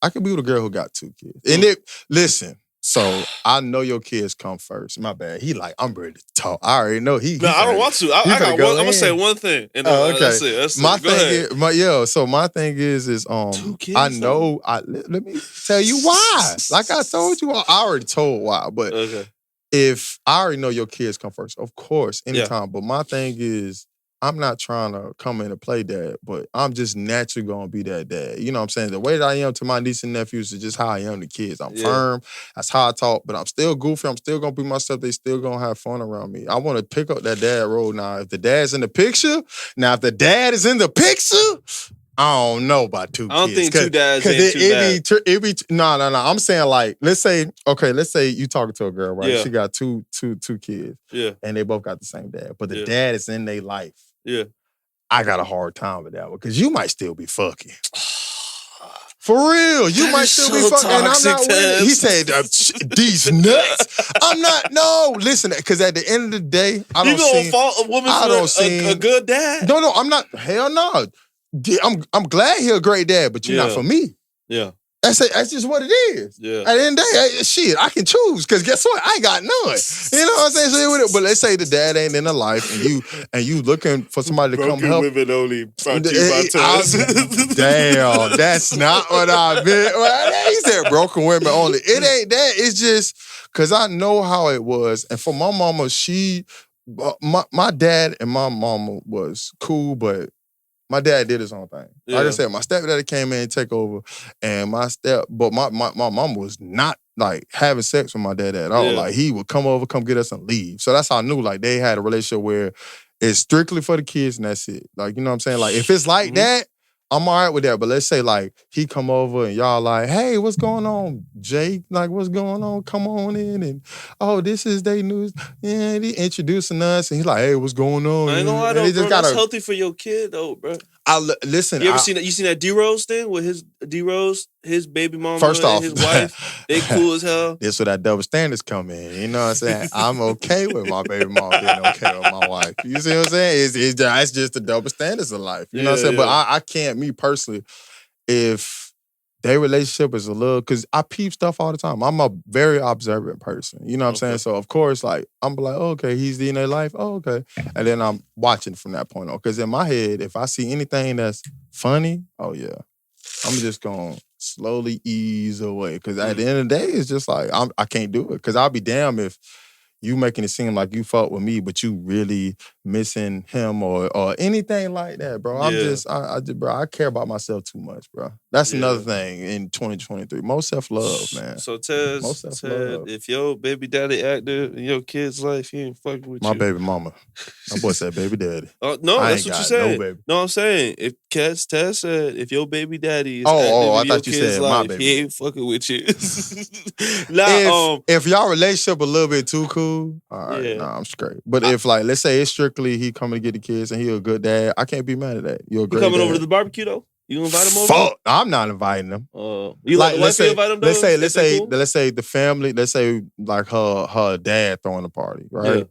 I could be with a girl who got 2 kids. And listen. So I know your kids come first. My bad. He like, I'm ready to talk. I already know he.
No, I don't want to. I got one. I'm gonna say one thing. And then,
okay.
That's it.
My thing is, so my thing is
2 kids,
I know. Let me tell you why. Like I told you, I already told why. But if I already know your kids come first, of course, anytime. But my thing is, I'm not trying to come in and play dad, but I'm just naturally gonna be that dad. You know what I'm saying? The way that I am to my niece and nephews is just how I am to kids. I'm firm. That's how I talk, but I'm still goofy. I'm still gonna be myself. They still gonna have fun around me. I want to pick up that dad role now. If the dad's in the picture, if the dad is in the picture, I don't know about 2 kids.
I don't think 2 dads ain't too bad.
No. I'm saying like, let's say you talking to a girl, right? She got two kids.
Yeah.
And they both got the same dad. But the dad is in their life.
Yeah.
I got a hard time with that one because you might still be fucking. For real, you might still be fucking, and I'm not with it. He said, "These nuts." I'm not. No, listen, because at the end of the day, I don't. You gonna
fault a woman for a good dad?
No, I'm not. Hell no. I'm glad he's a great dad, but you're not for me.
Yeah.
That's just what it is.
Yeah.
At the end of the day, shit, I can choose. Cause guess what? I ain't got none. You know what I'm saying? So, but let's say the dad ain't in the life and you looking for somebody to come help.
Women only brought to you by Taz.
Damn, that's not what I meant. He said broken women only. It ain't that. It's just cause I know how it was. And for my mama, my dad and my mama was cool, but my dad did his own thing. Like I said, my stepdaddy came in and take over, and my mom was not like having sex with my dad at all. Like he would come over, come get us and leave. So that's how I knew like they had a relationship where it's strictly for the kids and that's it. Like, you know what I'm saying? Like if it's like that, I'm all right with that. But let's say like he come over and y'all like, hey, what's going on, Jake? Like, what's going on? Come on in. And this is they news. Yeah, he introducing us and he's like, hey, what's going on?
I ain't gonna lie though, bro. That's healthy for your kid though, bro.
Listen.
You ever seen that? You seen that D-Rose thing with his baby mama
first off,
and his wife? They cool as hell.
This where that double standards come in. You know what I'm saying? I'm okay with my baby mama being okay with my wife. You see what I'm saying? It's just the double standards of life. You know what I'm saying? But I can't, me personally, if their relationship is a little, because I peep stuff all the time. I'm a very observant person. You know what I'm saying? So, of course, like, I'm like, okay, he's in their life. Oh, okay. And then I'm watching from that point on. Because in my head, if I see anything that's funny, oh, yeah. I'm just going to slowly ease away. Because at the end of the day, it's just like, I can't do it. Because I'll be damned if you making it seem like you fuck with me, but you really missing him or anything like that, bro. I'm just, bro, I care about myself too much, bro. That's another thing in 2023. Most self-love, man.
So Tez, if your baby daddy active in your kid's life, he ain't fucking with you.
My baby mama. My boy said baby daddy.
No, that's what you said. No, I'm saying, if Tez said, if your baby daddy is active in your kid's life, he ain't fucking with you.
If y'all relationship a little bit too cool, all right, nah, I'm straight. But if like, let's say it's strictly he coming to get the kids and he a good dad, I can't be mad at that. You're a great
coming
dad.
over to the barbecue though? You gonna invite him over?
Fuck, I'm not inviting them.
You like let's say invite him though?
Let's say the family, let's say like her dad throwing a party, right?
Yeah.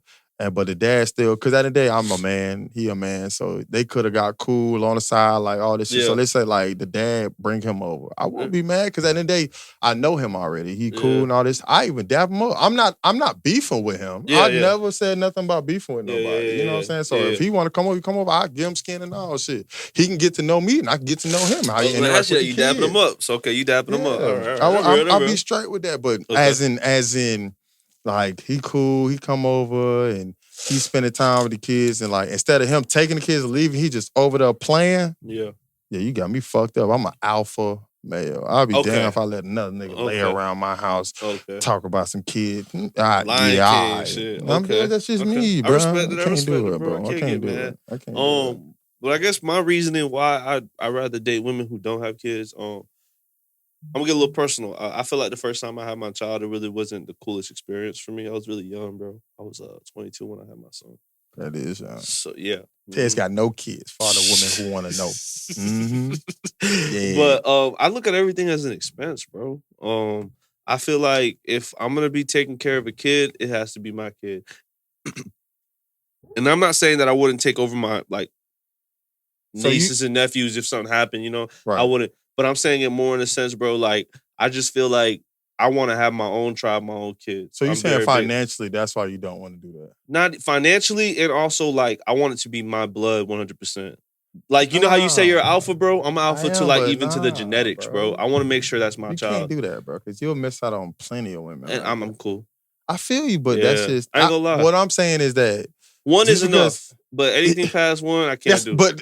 But the dad still, because at the end of the day, I'm a man, he a man, so they could have got cool on the side, like all this shit.
Yeah.
So let's say like the dad bring him over. I won't be mad because at the end of the day, I know him already. He cool and all this. I even dap him up. I'm not beefing with him. I never said nothing about beefing with nobody. You know what I'm saying? So if he want to come over, he come over. I give him skin and all shit. He can get to know me and I can get to know him. How you
dapping him up. So okay, you dapping him up. All right.
I'll be straight with that. But as in, like he cool. He come over and he's spending time with the kids and like instead of him taking the kids and leaving, he just over there playing.
Yeah,
you got me fucked up. I'm an alpha male. I'll be damned if I let another nigga lay around my house, talk about some kid. Shit.
Okay.
That's just me, bro.
I respect it. I can't
do it, bro. I can't do it. I can't do it.
But I guess my reasoning why I rather date women who don't have kids, I'm gonna get a little personal. I feel like the first time I had my child, it really wasn't the coolest experience for me. I was really young, bro. I was 22 when I had my son.
That is young.
So yeah.
Ted's got no kids. For all the women who want to know. Yeah.
But I look at everything as an expense, bro. I feel like if I'm gonna be taking care of a kid, it has to be my kid. And I'm not saying that I wouldn't take over my nieces and nephews if something happened, you know.
Right.
I wouldn't, but I'm saying it more in a sense, bro. Like I just feel like I want to have my own tribe, my own kids.
So you're saying financially, that's why you don't want to do that?
Not financially, and also like I want it to be my blood 100%. Like, you know how you say you're an alpha, bro? I'm an alpha to like even to the genetics, bro. I want to make sure that's my child.
You can't do that, bro, because you'll miss out on plenty of women.
And I'm cool.
I feel you, but that's just...
I ain't gonna lie.
What I'm saying is that...
One is enough, but anything past one, I can't do.
But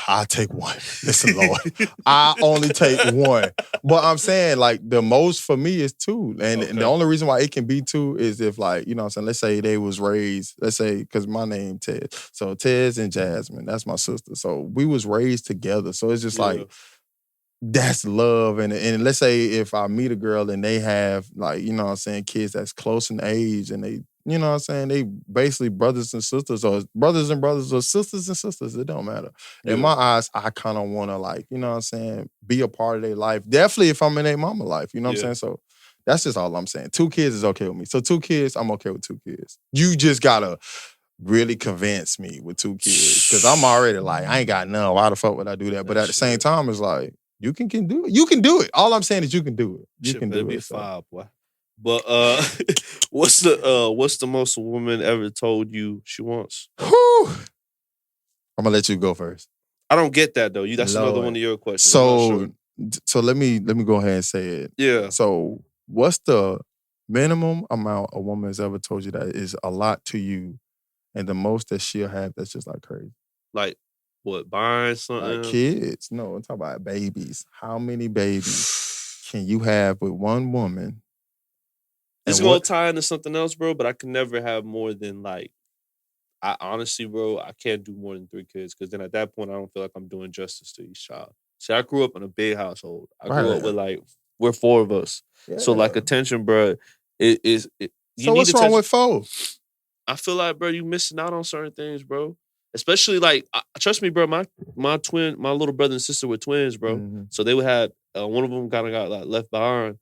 I take one. Listen, Lord, I only take one. But I'm saying, like, the most for me is two. And the only reason why it can be two is if, like, you know what I'm saying, let's say they was raised, let's say, because my name Ted. So Ted's and Jasmine, that's my sister. So we was raised together. So it's just like, that's love. And let's say if I meet a girl and they have, like, you know what I'm saying, kids that's close in age and they, you know what I'm saying, they basically brothers and sisters or brothers and brothers or sisters and sisters, it don't matter. In my eyes, I kind of want to, like, you know what I'm saying, be a part of their life. Definitely if I'm in their mama life, you know what I'm saying? So that's just all I'm saying. 2 kids is okay with me. So 2 kids, I'm okay with 2 kids. You just gotta really convince me with 2 kids because I'm already like, I ain't got none. Why the fuck would I do that? But at the same time, it's like, you can do it. You can do it. All I'm saying is you can do it. You can do it.
Be 5, boy. But what's the most a woman ever told you she wants?
Whew. I'm gonna let you go first.
I don't get that though. That's another one of your questions.
So let me go ahead and say it.
Yeah.
So what's the minimum amount a woman has ever told you that is a lot to you, and the most that she'll have that's just like crazy?
Like what? Buying something?
Like kids? No, I'm talking about babies. How many babies can you have with one woman?
It's gonna tie into something else, bro, but I can never have more than like, I honestly, bro, I can't do more than 3 kids because then at that point, I don't feel like I'm doing justice to each child. See, I grew up in a big household. I grew up with like, we're 4 of us. Yeah. So like attention, bro,
so what's wrong with 4?
I feel like, bro, you missing out on certain things, bro. Especially like, trust me, bro, my little brother and sister were twins, bro. Mm-hmm. So they would have, one of them kind of got like left behind.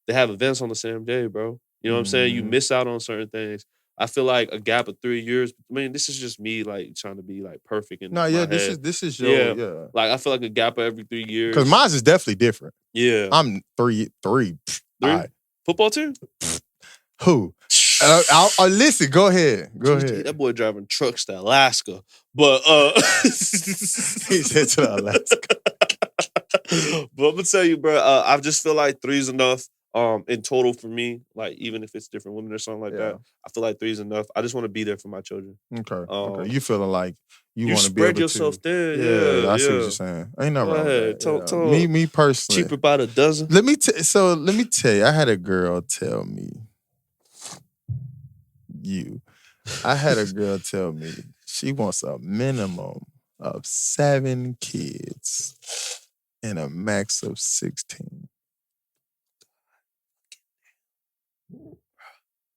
They have events on the same day, bro. You know what I'm saying? You miss out on certain things. I feel like a gap of 3 years. I mean, this is just me like trying to be like perfect in my head.
This is your
Like I feel like a gap of every 3 years.
Because mine is definitely different.
Yeah,
I'm three. Right.
Football too?
Who? Listen, go ahead. Go ahead.
That boy driving trucks to Alaska, but
he said to Alaska.
But I'm gonna tell you, bro. I just feel like 3 is enough. In total for me, like even if it's different women or something like that, I feel like 3 is enough. I just want to be there for my children.
Okay. You feeling like you want to be
spread
able
yourself thin.
Yeah, I see what you're saying. Ain't nothing wrong with that. Me personally.
Cheaper by the dozen.
Let me tell you. I had a girl tell me. I had a girl tell me she wants a minimum of 7 kids and a max of 16.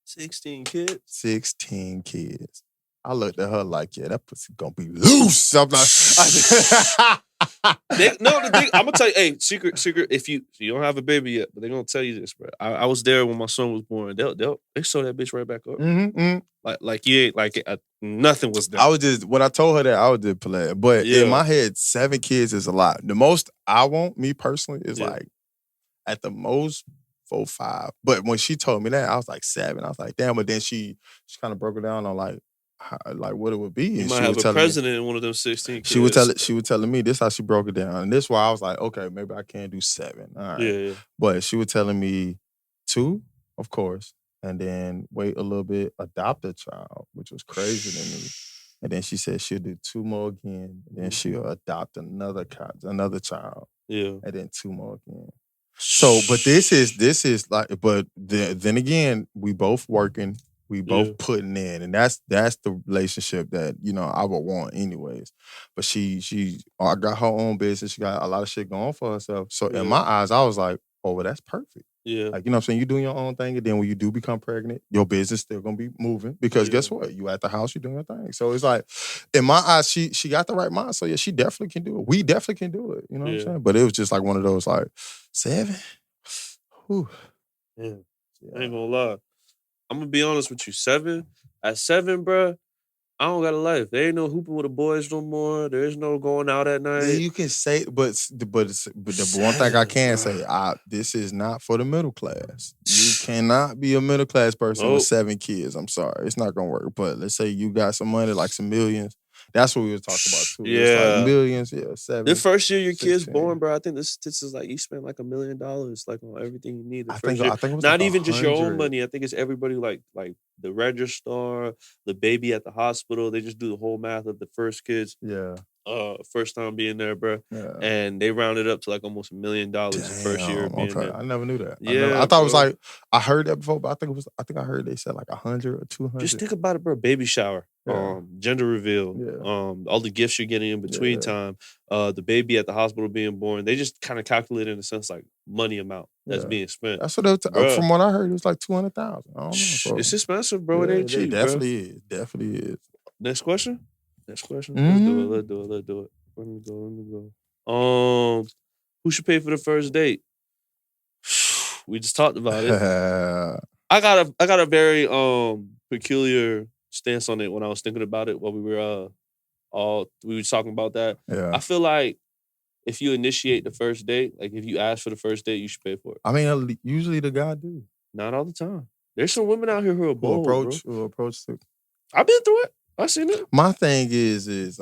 16 kids?
16 kids. I looked at her like, yeah, that pussy gonna be loose. I'm like,
I'm gonna tell you, hey, secret. If you don't have a baby yet, but they're gonna tell you this, bro. I was there when my son was born. They sew that bitch right back up. Like you ain't like nothing was done.
When I told her that, I was just playing. But in my head, 7 kids is a lot. The most I want, me personally, is like at the most 4, 5. But when she told me that, I was like 7. I was like, damn. But then she kind of broke it down on like what it would be.
You might have a president in one of them 16 kids.
She was telling me this how she broke it down. And this why I was like, okay, maybe I can't do 7. All right.
Yeah.
But she was telling me 2, of course, and then wait a little bit, adopt a child, which was crazy to me. And then she said she'll do 2 more again. And then she'll adopt another child.
Yeah.
And then 2 more again. So, but this is like, but then again, we both working, we both putting in, and that's the relationship that, you know, I would want anyways. But she got her own business, she got a lot of shit going for herself. So in my eyes, I was like, oh, well, that's perfect.
Yeah.
Like, you know what I'm saying? You doing your own thing, and then when you do become pregnant, your business still gonna be moving because guess what? You at the house, you doing your thing. So it's like, in my eyes, she got the right mind. So yeah, she definitely can do it. We definitely can do it. You know what I'm saying? But it was just like one of those like 7. Whew.
Yeah. I ain't gonna lie. I'm gonna be honest with you. 7 at 7, bruh. I don't got a life. There ain't no hooping with the boys no more. There's no going out at night.
Yeah, you can say, but the one thing I can say, this is not for the middle class. You cannot be a middle class person with 7 kids. I'm sorry, it's not gonna work. But let's say you got some money, like some millions. That's what we were talking about too.
Yeah,
it's like millions. Yeah, 7.
The first year your
16.
kid's born, bro. I think the statistics like you spend like $1 million like on everything you need.
I think it was
not
like
even just your own
100.
money. I think it's everybody like the registrar, the baby at the hospital. They just do the whole math of the first kids.
Yeah.
First time being there, bro.
Yeah.
And they rounded up to like almost $1 million the first year of being there.
I never knew that.
Yeah,
I thought it was like I heard that before, but I think I heard they said like 100 or 200.
Just think about it, bro. Baby shower, gender reveal, all the gifts you're getting in between time, the baby at the hospital being born. They just kind of calculate in a sense like money amount that's being spent.
That's what from what I heard, it was like 200,000. I don't know. So.
It's expensive, bro. It ain't cheap.
It definitely is. Definitely is.
Next question. Let's do it. Let me go. Who should pay for the first date? We just talked about it. I got a very peculiar stance on it when I was thinking about it while we were talking about that.
Yeah.
I feel like if you initiate the first date, like if you ask for the first date, you should pay for it.
I mean, usually the guy do.
Not all the time. There's some women out here who are bold,
who approach it.
I've been through it. I've seen it.
My thing is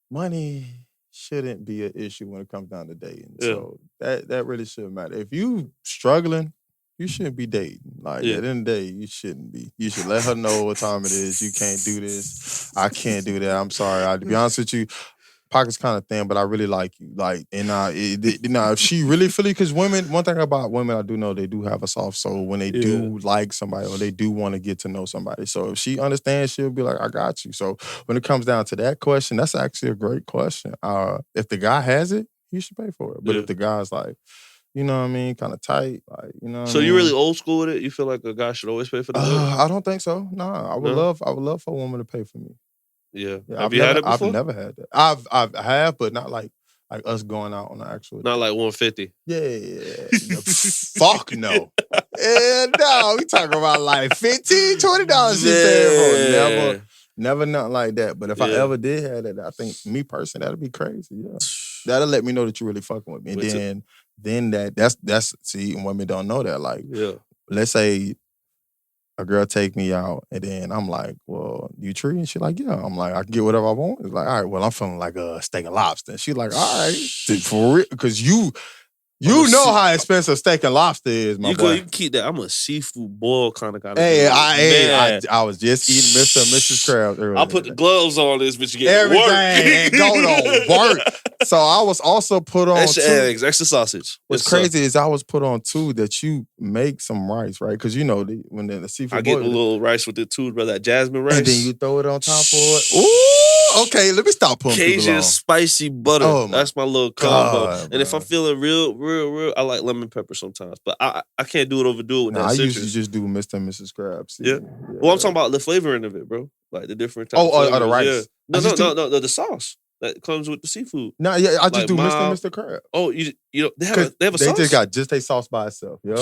money shouldn't be an issue when it comes down to dating. Yeah. So that really shouldn't matter. If you struggling, you shouldn't be dating. Like at the end of the day, you shouldn't be. You should let her know what time it is. You can't do this. I can't do that. I'm sorry. To be honest with you, pockets kind of thin, but I really like you. Like, and if she really feel it, because women, one thing about women, I do know they do have a soft soul when they do like somebody or they do want to get to know somebody. So if she understands, she'll be like, I got you. So when it comes down to that question, that's actually a great question. If the guy has it, you should pay for it. But if the guy's like, you know what I mean, kind of tight, like, you know.
So you really old school with it? You feel like a guy should always pay for the bill?
I don't think so. Nah, I would love for a woman to pay for me.
Yeah.
Have you had it before? I've never had that. I have, but not like us going out on the actual.
Not like 150.
Yeah. Fuck no. No, we talking about like $15, $20 you pay for. Never nothing like that. But if I ever did have that, I think me personally, that'd be crazy. Yeah. That'll let me know that you're really fucking with me. And then that's see, women don't know that. Like, let's say a girl take me out, and then I'm like, well, you treat? And she's like, yeah. I'm like, I can get whatever I want. It's like, all right, well, I'm feeling like a steak and lobster. And she's like, all right, for real, because you know how expensive steak and lobster is, my boy.
You can keep that. I'm a seafood boil kind of guy.
Hey, I was just eating Mr. and Mrs. Krabs earlier.
I put the gloves on this bitch.
Everything and go to work. So I was also put on
extra eggs, extra sausage.
What's crazy is I was put on too that you make some rice, right? Because you know when the seafood.
I get a little rice with the tube, bro, that jasmine rice,
and then you throw it on top of it. Ooh, okay. Let me stop putting
Cajun spicy butter.
Oh
that's my little combo.
God,
and if I'm feeling real, I like lemon pepper sometimes, but I can't overdo it with that. I
usually just do Mr. and Mrs. Krabs.
Yeah. Well, I'm talking about the flavoring of it, bro. Like the different types.
Oh, the rice.
Yeah. No, the sauce that comes with the seafood.
No, yeah, I just do Mr. and Mr. Krabs.
Oh, you know they have a sauce?
They just got a sauce by itself. Yeah.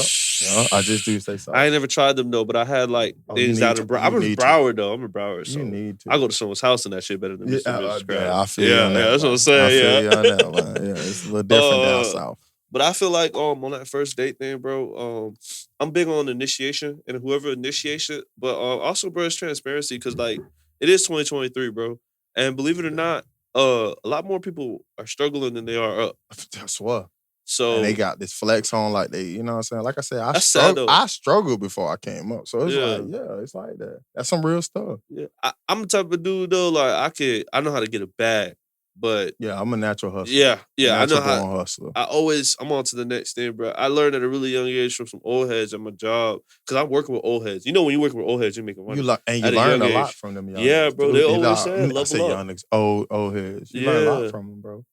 I just do say sauce.
I ain't never tried them though, but I had like things out of Broward. I'm in Broward though. I'm in Broward, so
you need to.
I go to someone's house and that shit better than Mr. and Mrs. Krabs.
Yeah, I feel you on that.
That's what I'm saying.
I feel you on that, man. Yeah, it's a little different down south.
But I feel like on that first date thing, bro, I'm big on initiation and whoever initiates it, but also, bro, it's transparency because like it is 2023, bro, and believe it or not, a lot more people are struggling than they are up.
That's what.
So
and they got this flex on, like they, you know what I'm saying? Like I said, I struggled before I came up, so it's it's like that. That's some real stuff.
Yeah, I'm the type of dude though. Like I know how to get a bag. But
yeah, I'm a natural hustler.
Yeah, I know how.
Hustler.
I'm on to the next thing, bro. I learned at a really young age from some old heads at my job because I'm working with old heads. You know, when you're working with old heads, you're making money.
You learn a lot from them.
Yeah, bro. They always say level up.
Young niggas, old heads. You learn a lot from them, bro.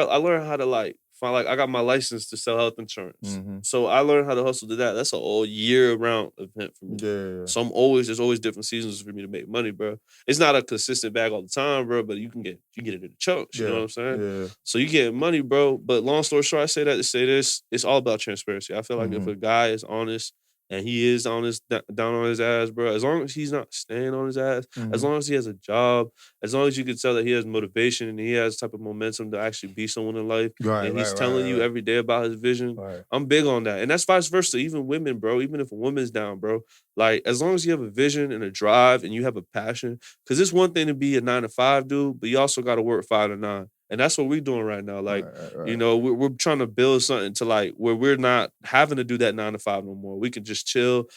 I learned how to like I got my license to sell health insurance.
Mm-hmm.
So I learned how to hustle to that. That's an all year round event for me.
Yeah.
So there's always different seasons for me to make money, bro. It's not a consistent bag all the time, bro, but you get it in chunks. You know what I'm saying?
Yeah.
So you get money, bro. But long story short, I say that to say this, it's all about transparency. I feel like if a guy is honest and he is honest down on his ass, bro, as long as he's not staying on his ass, as long as he has a job, as long as you can tell that he has motivation and he has type of momentum to actually be someone in life, and he's telling you every day about his vision, I'm big on that. And that's vice versa. Even women, bro, even if a woman's down, bro, like as long as you have a vision and a drive and you have a passion, because it's one thing to be a 9-to-5 dude, but you also got to work 5 to 9. And that's what we're doing right now. Like, you know, we're trying to build something to like where we're not having to do that 9-to-5 no more. We can just chill,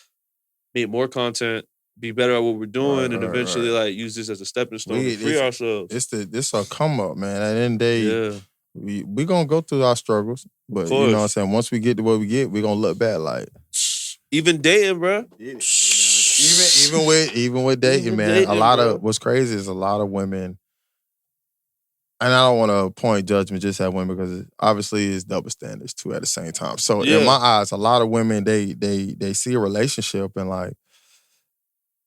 make more content, be better at what we're doing, and eventually like use this as a stepping stone to free ourselves.
This a come up, man. At the end of the day, we gonna go through our struggles, but you know what I'm saying. Once we get to what we get, we gonna look back like
even dating, bro.
Even with dating, man. A lot of what's crazy is a lot of women. And I don't want to point judgment just at women because obviously it's double standards too at the same time. So in my eyes, a lot of women they see a relationship and like,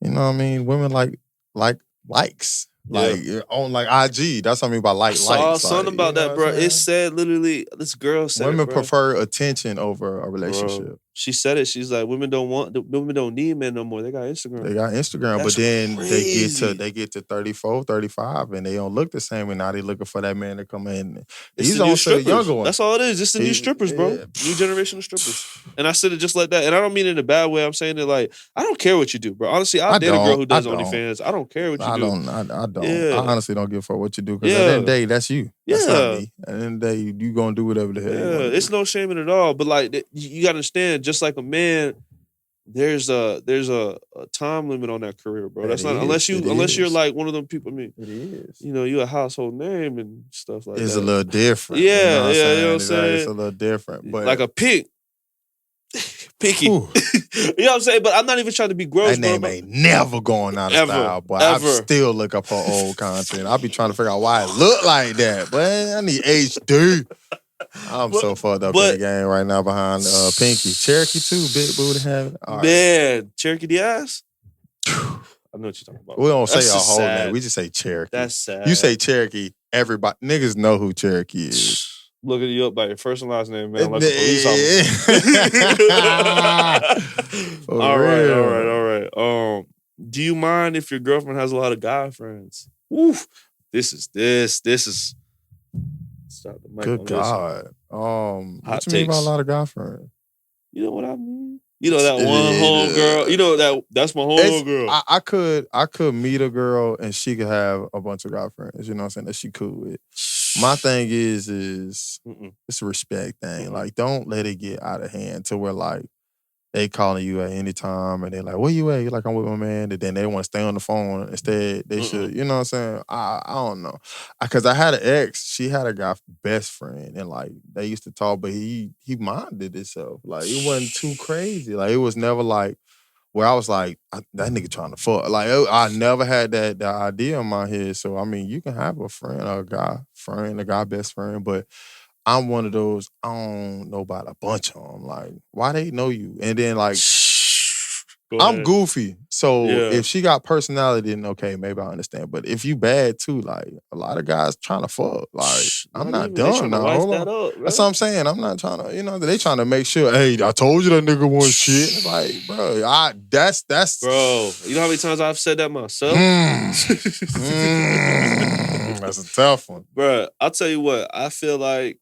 you know what I mean? Women like likes. Like on like IG. That's what I mean by likes.
I saw something about that, bro. It said literally, this girl said
women
it, bro.
prefer attention over a relationship.
Bro. She said it. She's like, women don't need men no more. They got Instagram.
But then they get to 34, 35, and they don't look the same. And now they looking for that man to come in. He's also the younger one.
That's all it is. It's the new strippers, bro. New generation of strippers. And I said it just like that. And I don't mean it in a bad way. I'm saying it like, I don't care what you do, bro. Honestly, I'll date a girl who does OnlyFans. I don't care what you do.
I don't. I honestly don't give a fuck what you do. Because at the end of the day, that's you. That's not me. At the end of the day, you gonna do whatever the hell you want.
It's no shame in it at all. But like, you gotta understand, just like a man, there's a time limit on that career, bro. That's not unless you're like one of them people. I mean, it is. You know, you're a household name and stuff like that.
It's a little different.
Yeah, you know what I'm saying?
It's a little different, but
like a pig. Picky. You know what I'm saying? But I'm not even trying to be gross.
That name ain't never going out of style, boy. I still look up her old content. I'll be trying to figure out why it look like that. But I need HD. I'm so fucked up in the game right now behind Pinky. Cherokee too, big booty having.
Man, Cherokee Diaz? I know what you're talking about.
We don't say a whole name. We just say Cherokee.
That's sad.
You say Cherokee, everybody, niggas know who Cherokee is.
Looking you up by your first and last name, man. Like a police officer. All right. Do you mind if your girlfriend has a lot of guy friends? Oof. This is. Stop the mic.
Good God. What you mean by a lot of guy friends?
You know what I mean? You know that one homegirl. You know that's my homegirl.
I could meet a girl and she could have a bunch of guy friends. You know what I'm saying? That she cool with. My thing is it's a respect thing. Like, don't let it get out of hand to where like they calling you at any time and they're like, where you at? You're like, I'm with my man. And then they want to stay on the phone. Instead, they should, you know what I'm saying? I don't know. Because I had an ex, she had a guy best friend and like they used to talk, but he minded himself. Like, it wasn't too crazy. Like, it was never like where I was like, that nigga trying to fuck. Like, I never had that idea in my head. So, I mean, you can have a friend, a guy best friend, but I'm one of those, I don't know about a bunch of them. Like, why they know you? And then, like, I'm goofy. So if she got personality, then okay, maybe I understand. But if you bad too, like, a lot of guys trying to fuck. Like, I'm not done now. Hold on. That's what I'm saying. I'm not trying to, you know, they trying to make sure, hey, I told you that nigga was shit. Like, bro, that's...
Bro, you know how many times I've said that myself?
That's a tough one.
Bro, I'll tell you what, I feel like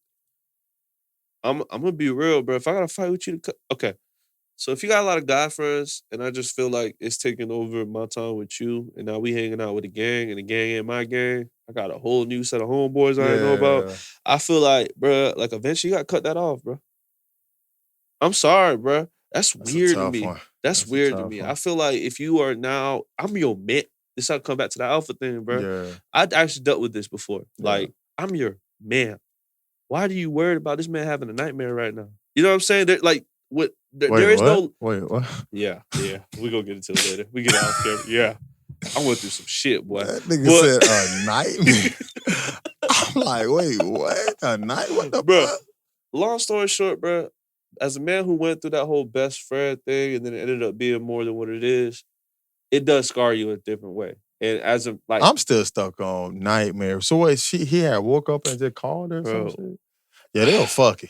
I'm gonna be real, bro. If I gotta fight with you, okay. So if you got a lot of guy friends, and I just feel like it's taking over my time with you, and now we hanging out with the gang, and the gang ain't my gang. I got a whole new set of homeboys I ain't know about. I feel like, bro, like eventually you gotta cut that off, bro. I'm sorry, bro. That's weird to me. That's weird to me. I feel like if you are now, I'm your man. This how I come back to the alpha thing, bro. Yeah. I actually dealt with this before. Yeah. Like, I'm your man. Why are you worried about this man having a nightmare right now? You know what I'm saying? There is no...
Wait, what?
Yeah. We gonna get into it later. We get it off camera. Yeah. I went through some shit, boy.
That nigga said a nightmare. I'm like, wait, what? A night? What the fuck?
long story short, bro, as a man who went through that whole best friend thing and then it ended up being more than what it is, it does scar you in a different way. And as a like,
I'm still stuck on nightmare. So what? He had woke up and just called her or some
bro,
shit. Yeah, they were fucking.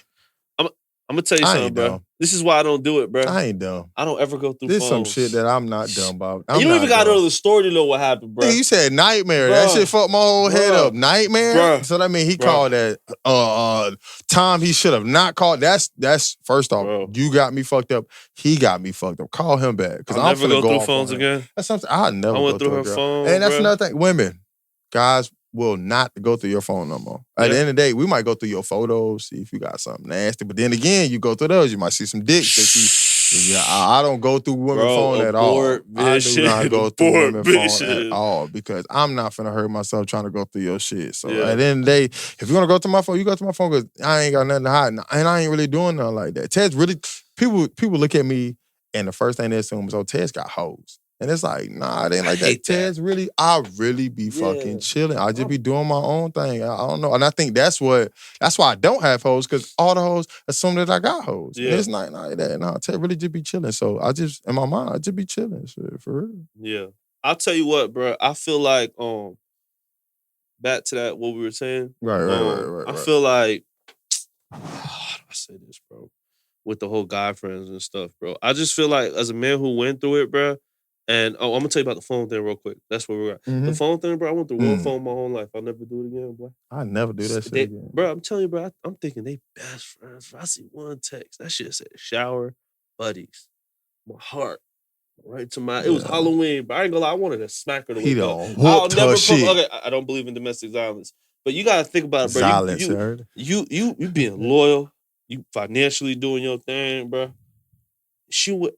I'm gonna tell you
I
something,
ain't
bro.
dumb.
This is why I don't do it, bro.
I ain't dumb.
I don't ever go through
This
phones.
some shit that I'm not dumb about.
You don't even gotta know the story to know what happened, bro.
Nigga, you said nightmare.
Bruh.
That shit fucked my whole head
Bruh.
up. Nightmare?
Bruh.
So that mean he
Bruh.
called that time he should have not called. That's first off,
Bro.
you got me fucked up. He got me fucked up. Call him back. Because
I'll
I'm
never
finna
go
go
through
off on
phones
him.
again.
That's something I'll never
I went
go
through
through
her
a girl.
phone,
And that's
bruh.
another thing. Women, guys will not go through your phone no more. At the end of the day, we might go through your photos, see if you got something nasty. But then again, you go through those, you might see some dicks that you. Yeah, I don't go through women's phone at all. I do not go through women's phone at all because I'm not finna hurt myself trying to go through your shit. So at the end of the day, if you want to go through my phone, you go through my phone because I ain't got nothing to hide, and I ain't really doing nothing like that. Ted's really people look at me and the first thing they assume is, oh, Ted's got hoes. And it's like, nah, it ain't like that. Ted's really, I really be fucking chilling. I just be doing my own thing. I don't know. And I think that's why I don't have hoes, because all the hoes assume that I got hoes.
Yeah.
And it's not like that. Nah, Ted really just be chilling. So I just, in my mind, I just be chilling. Shit, for real.
Yeah. I'll tell you what, bro. I feel like, back to that, what we were saying.
Right.
I feel like, how do I say this, bro? With the whole guy friends and stuff, bro. I just feel like as a man who went through it, bro, and I'm gonna tell you about the phone thing real quick. That's where we're at.
Mm-hmm.
The phone thing, bro, I went through one phone my whole life. I'll never do it again, boy.
I never do that shit again.
Bro, I'm telling you, bro, I'm thinking they best friends. I see one text. That shit said shower buddies. My heart. Right to my, it was Halloween, but I ain't gonna lie, I wanted to smack her to wake up. I'll never okay, I don't believe in domestic violence. But you gotta think about it, bro.
Violence,
you being loyal, you financially doing your thing, bro. She would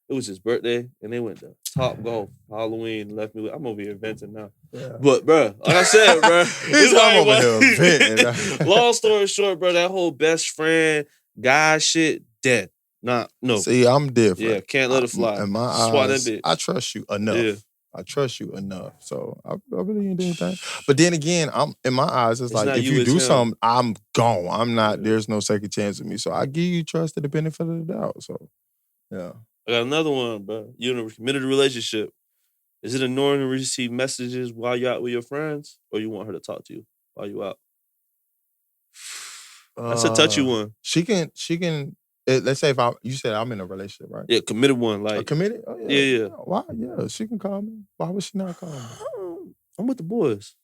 it was his birthday, and they went to Top Golf, Halloween, left me with, I'm over here venting now. Yeah. But, bro, like I said, bro,
I'm over here venting.
Long story short, bro, that whole best friend guy shit, dead. No.
See, I'm different.
Yeah, can't let it fly.
In my eyes, I trust you enough. Yeah. I trust you enough. So I really ain't doing anything. But then again, I'm in my eyes, it's like, if you do something, I'm gone. I'm not, there's no second chance of me. So I give you trust and the benefit of the doubt. So, yeah.
I got another one, bro. You're in a committed relationship. Is it annoying to receive messages while you're out with your friends, or you want her to talk to you while you're out? That's a touchy one.
She can. Let's say you said I'm in a relationship, right?
Yeah, committed one. Like
a committed? Oh, yeah.
Yeah.
Why? Yeah, she can call me. Why would she not call me?
I'm with the boys.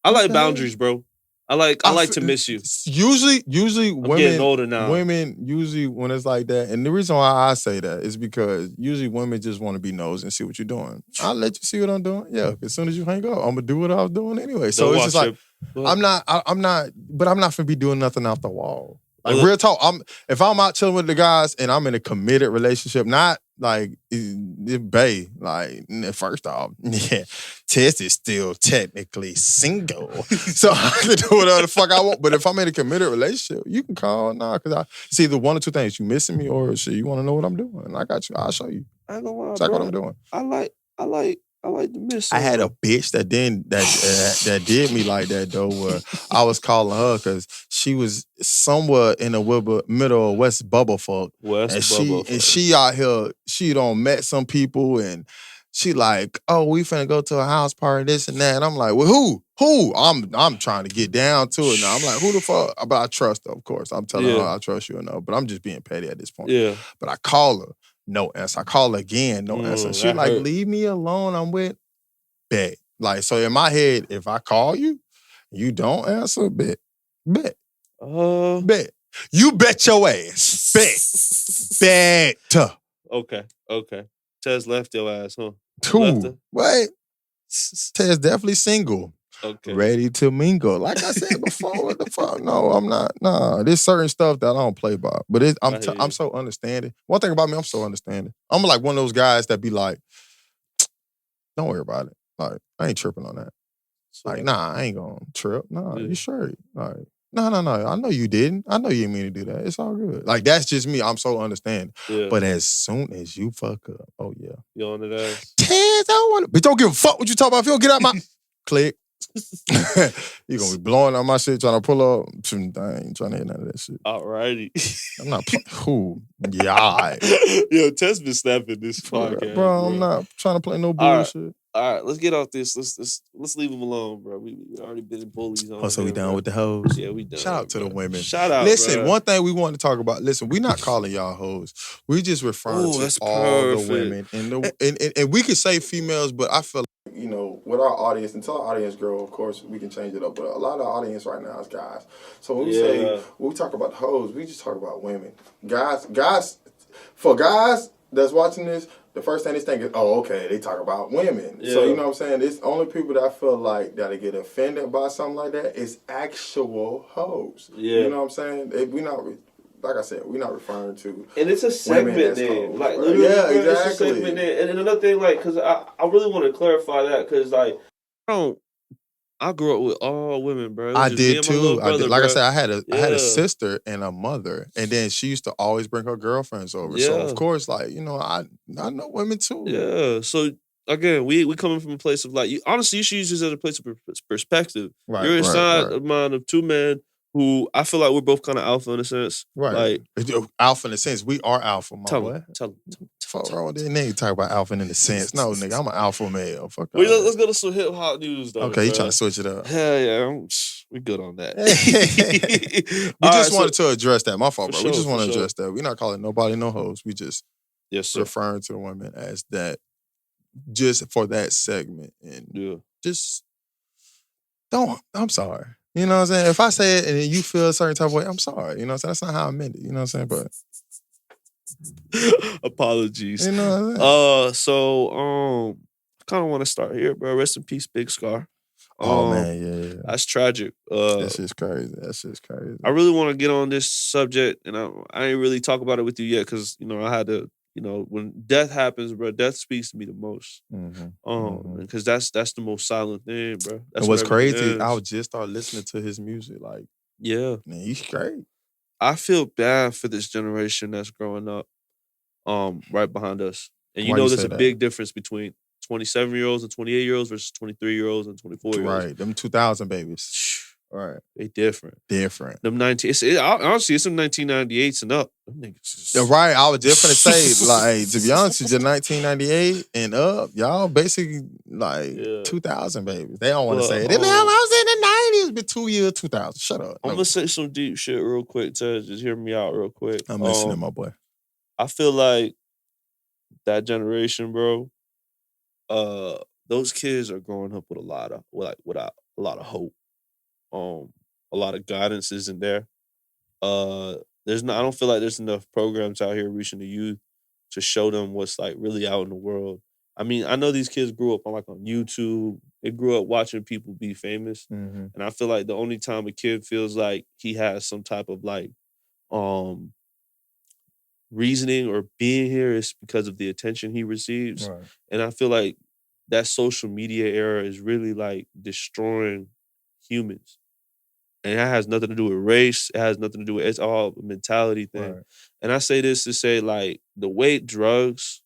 I like boundaries, bro. I like to miss you.
Usually
I'm
women
getting older now.
Women usually when it's like that, and the reason why I say that is because usually women just want to be nosy and see what you're doing. I'll let you see what I'm doing. Yeah, as soon as you hang up, I'm gonna do what I was doing anyway. So it's just like I'm not gonna be doing nothing off the wall. Like real talk, if I'm out chilling with the guys and I'm in a committed relationship, not like bae, like first off, yeah, Tess is still technically single, so I can do whatever the fuck I want. But if I'm in a committed relationship, you can call because it's either one or two things: you missing me, or shit, you want to know what I'm doing. I got you. I'll show you.
I ain't gonna lie,
check what I'm doing.
I like the miss.
I had a bitch that did me like that though, where I was calling her because she was somewhere in the middle of West Bubblefuck. And she out here, she done met some people and she like, oh, we finna go to a house party, this and that. And I'm like, well, who? I'm trying to get down to it now. I'm like, who the fuck? But I trust her, of course. I'm telling her I trust you enough, but I'm just being petty at this point.
Yeah.
But I call her. No answer. I call her again, no answer. She like, leave me alone. I'm with bet. Like, so in my head, if I call you, you don't answer, bet. Bet. You bet your ass. Bet.
Okay. Tez left your ass, huh?
Wait. Tez definitely single.
Okay.
Ready to mingle. Like I said before, what the fuck? No, I'm not. Nah, there's certain stuff that I don't play by. But I'm so understanding. One thing about me, I'm so understanding. I'm like one of those guys that be like, don't worry about it. Like, I ain't tripping on that. Like, nah, I ain't gonna trip. Nah, you sure? Like, no. I know you didn't. I know you didn't mean to do that. It's all good. Like, that's just me. I'm so understanding.
Yeah.
But as soon as you fuck up, oh yeah.
You on it ass?
Tez, I don't want to. But don't give a fuck what you talk about. If you don't get out my click. You gonna be blowing on my shit trying to pull up. I ain't trying to hear none of that shit.
Alrighty.
I'm not who? Yeah.
Yo, Tess been snapping this podcast,
bro. I'm not trying to play no
All right.
bullshit.
All right, let's get off this. Let's leave him alone, bro. We already been bullies on.
Oh, so we
him,
done
bro.
with the hoes?
Yeah, we done.
Shout out to the women.
Shout out.
Listen,
bro.
one thing we want to talk about. Listen, we not calling y'all hoes. We just referring to
that's
all
perfect.
the women and we could say females, but I feel like, you know, with our audience, until our audience grow, of course, we can change it up. But a lot of our audience right now is guys. So when we talk about hoes, we just talk about women. Guys, for guys that's watching this, the first thing they think is, oh, okay, they talk about women. Yeah. So, you know what I'm saying? It's only people that I feel like that get offended by something like that is actual hoes. Yeah. You know what I'm saying? We not, like I said, we're not referring to. And it's a segment name. Like, literally, yeah, exactly. It's a segment name. And another thing, like, because I really want to clarify that, because, like, I grew up with all women, bro. I did too. Brother, I said, I had a sister and a mother, and then she used to always bring her girlfriends over. Yeah. So of course, like, you know, I know women too. Yeah. So again, we coming from a place of like, honestly, you should use this as a place of perspective. Right. You're inside of mine of two men who I feel like we're both kind of alpha in a sense. Right. Like alpha in a sense. We are alpha, my boy. Tell him. Fuck wrong with that nigga talk about alpha in a sense. No, nigga, I'm an alpha male. Fuck off. Let's go to some hip hop news though. Okay, you trying to switch it up. Hell yeah, we good on that. We just wanted to address that. My fault, bro. We just want to address that. We're not calling nobody no hoes. We just referring to the women as that just for that segment. And just don't, I'm sorry. You know what I'm saying? If I say it and you feel a certain type of way, I'm sorry. You know what I'm saying? That's not how I meant it. You know what I'm saying? But apologies. You know what I'm saying? So I kind of want to start here, bro. Rest in peace, Big Scar. Oh man, yeah. That's tragic. That shit's crazy. That shit's crazy. I really want to get on this subject, and I ain't really talk about it with you yet, because you know I had to. You know, when death happens, bro, death speaks to me the most. Because that's the most silent thing, bro. That's and what's crazy, I would just start listening to his music, like, yeah, man, he's great. I feel bad for this generation that's growing up, right behind us, and you know, there's a big difference between 27-year-olds and 28-year-olds versus 23-year-olds and 24-year-olds. Right, them 2000 babies. Right. They different. Them 19. Honestly, it's some 1998s and up. Them niggas. Yeah, right. I was just gonna say, like, to be honest with you, 1998 and up, y'all basically like 2000 babies. They don't want to say it. I was in the 90s, but 2 years 2000. Shut up. I'm gonna say some deep shit real quick, Ted. Just hear me out real quick. I'm listening, my boy. I feel like that generation, bro. Those kids are growing up with a lot of hope. A lot of guidance isn't there. I don't feel like there's enough programs out here reaching the youth to show them what's like really out in the world. I mean, I know these kids grew up on YouTube. They grew up watching people be famous. And I feel like the only time a kid feels like he has some type of like reasoning or being here is because of the attention he receives. Right. And I feel like that social media era is really like destroying humans. And that has nothing to do with race. It has nothing to do with, it's all a mentality thing. Right. And I say this to say, like, the weight drugs,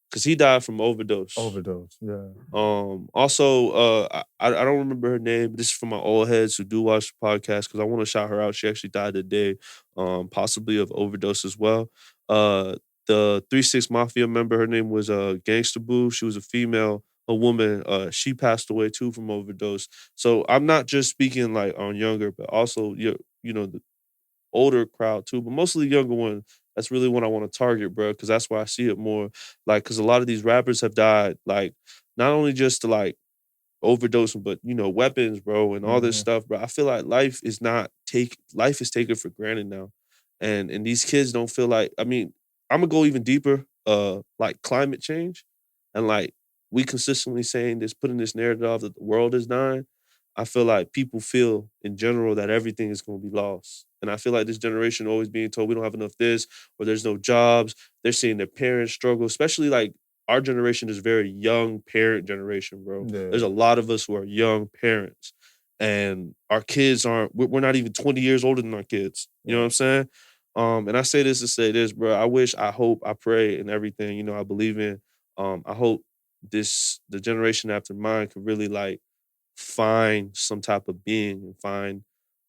because he died from overdose. Yeah. Also, I don't remember her name, but this is for my old heads who do watch the podcast, because I want to shout her out. She actually died today, possibly of overdose as well. The 3-6 Mafia member, her name was Gangsta Boo. She was a woman. She passed away too from overdose. So I'm not just speaking like on younger, but also the older crowd too, but mostly the younger one. That's really what I want to target, bro, because that's why I see it more. Like, because a lot of these rappers have died, like, not only just to like overdosing, but weapons, bro, and all this stuff, bro. I feel like life is taken for granted now, and these kids don't feel like. I mean, I'm gonna go even deeper. Like climate change, and like we consistently saying this, putting this narrative that the world is dying. I feel like people feel in general that everything is going to be lost. And I feel like this generation always being told we don't have enough this, or there's no jobs. They're seeing their parents struggle, especially like our generation is very young parent generation, bro. Yeah. There's a lot of us who are young parents, and our kids we're not even 20 years older than our kids. You know what I'm saying? And I say this to say this, bro. I wish, I hope, I pray, and everything, I believe in. I hope the generation after mine could really like
find some type of being and find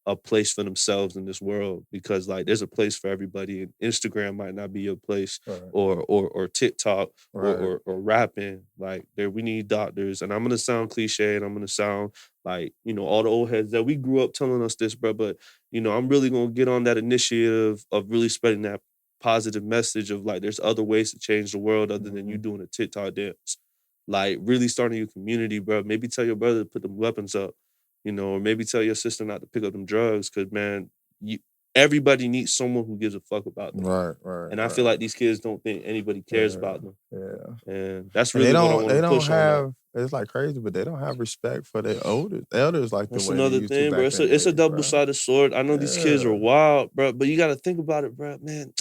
a place for themselves in this world, because like there's a place for everybody, and Instagram might not be your place,
Right.
or TikTok,
Right.
or rapping. Like there, we need doctors, and I'm gonna sound cliche, and I'm gonna sound like, you know, all the old heads that we grew up telling us this, bro. But you know, I'm really gonna get on that initiative of really spreading that positive message of like there's other ways to change the world other than you doing a TikTok dance. Like really starting your community, bro. Maybe tell your brother to put them weapons up, you know, or maybe tell your sister not to pick up them drugs, because man, everybody needs someone who gives a fuck about them.
Right.
And I feel like these kids don't think anybody cares about them.
Yeah.
And that's
And
really what I want
they
to
don't
push on. That.
have, it's like crazy, but they don't have respect for their elders like
That's
the way they
another
used to
thing,
back
bro.
in the
It's a
day, bro.
double-sided sword. I know these kids are wild, bro, but you got to think about it, bro. Man,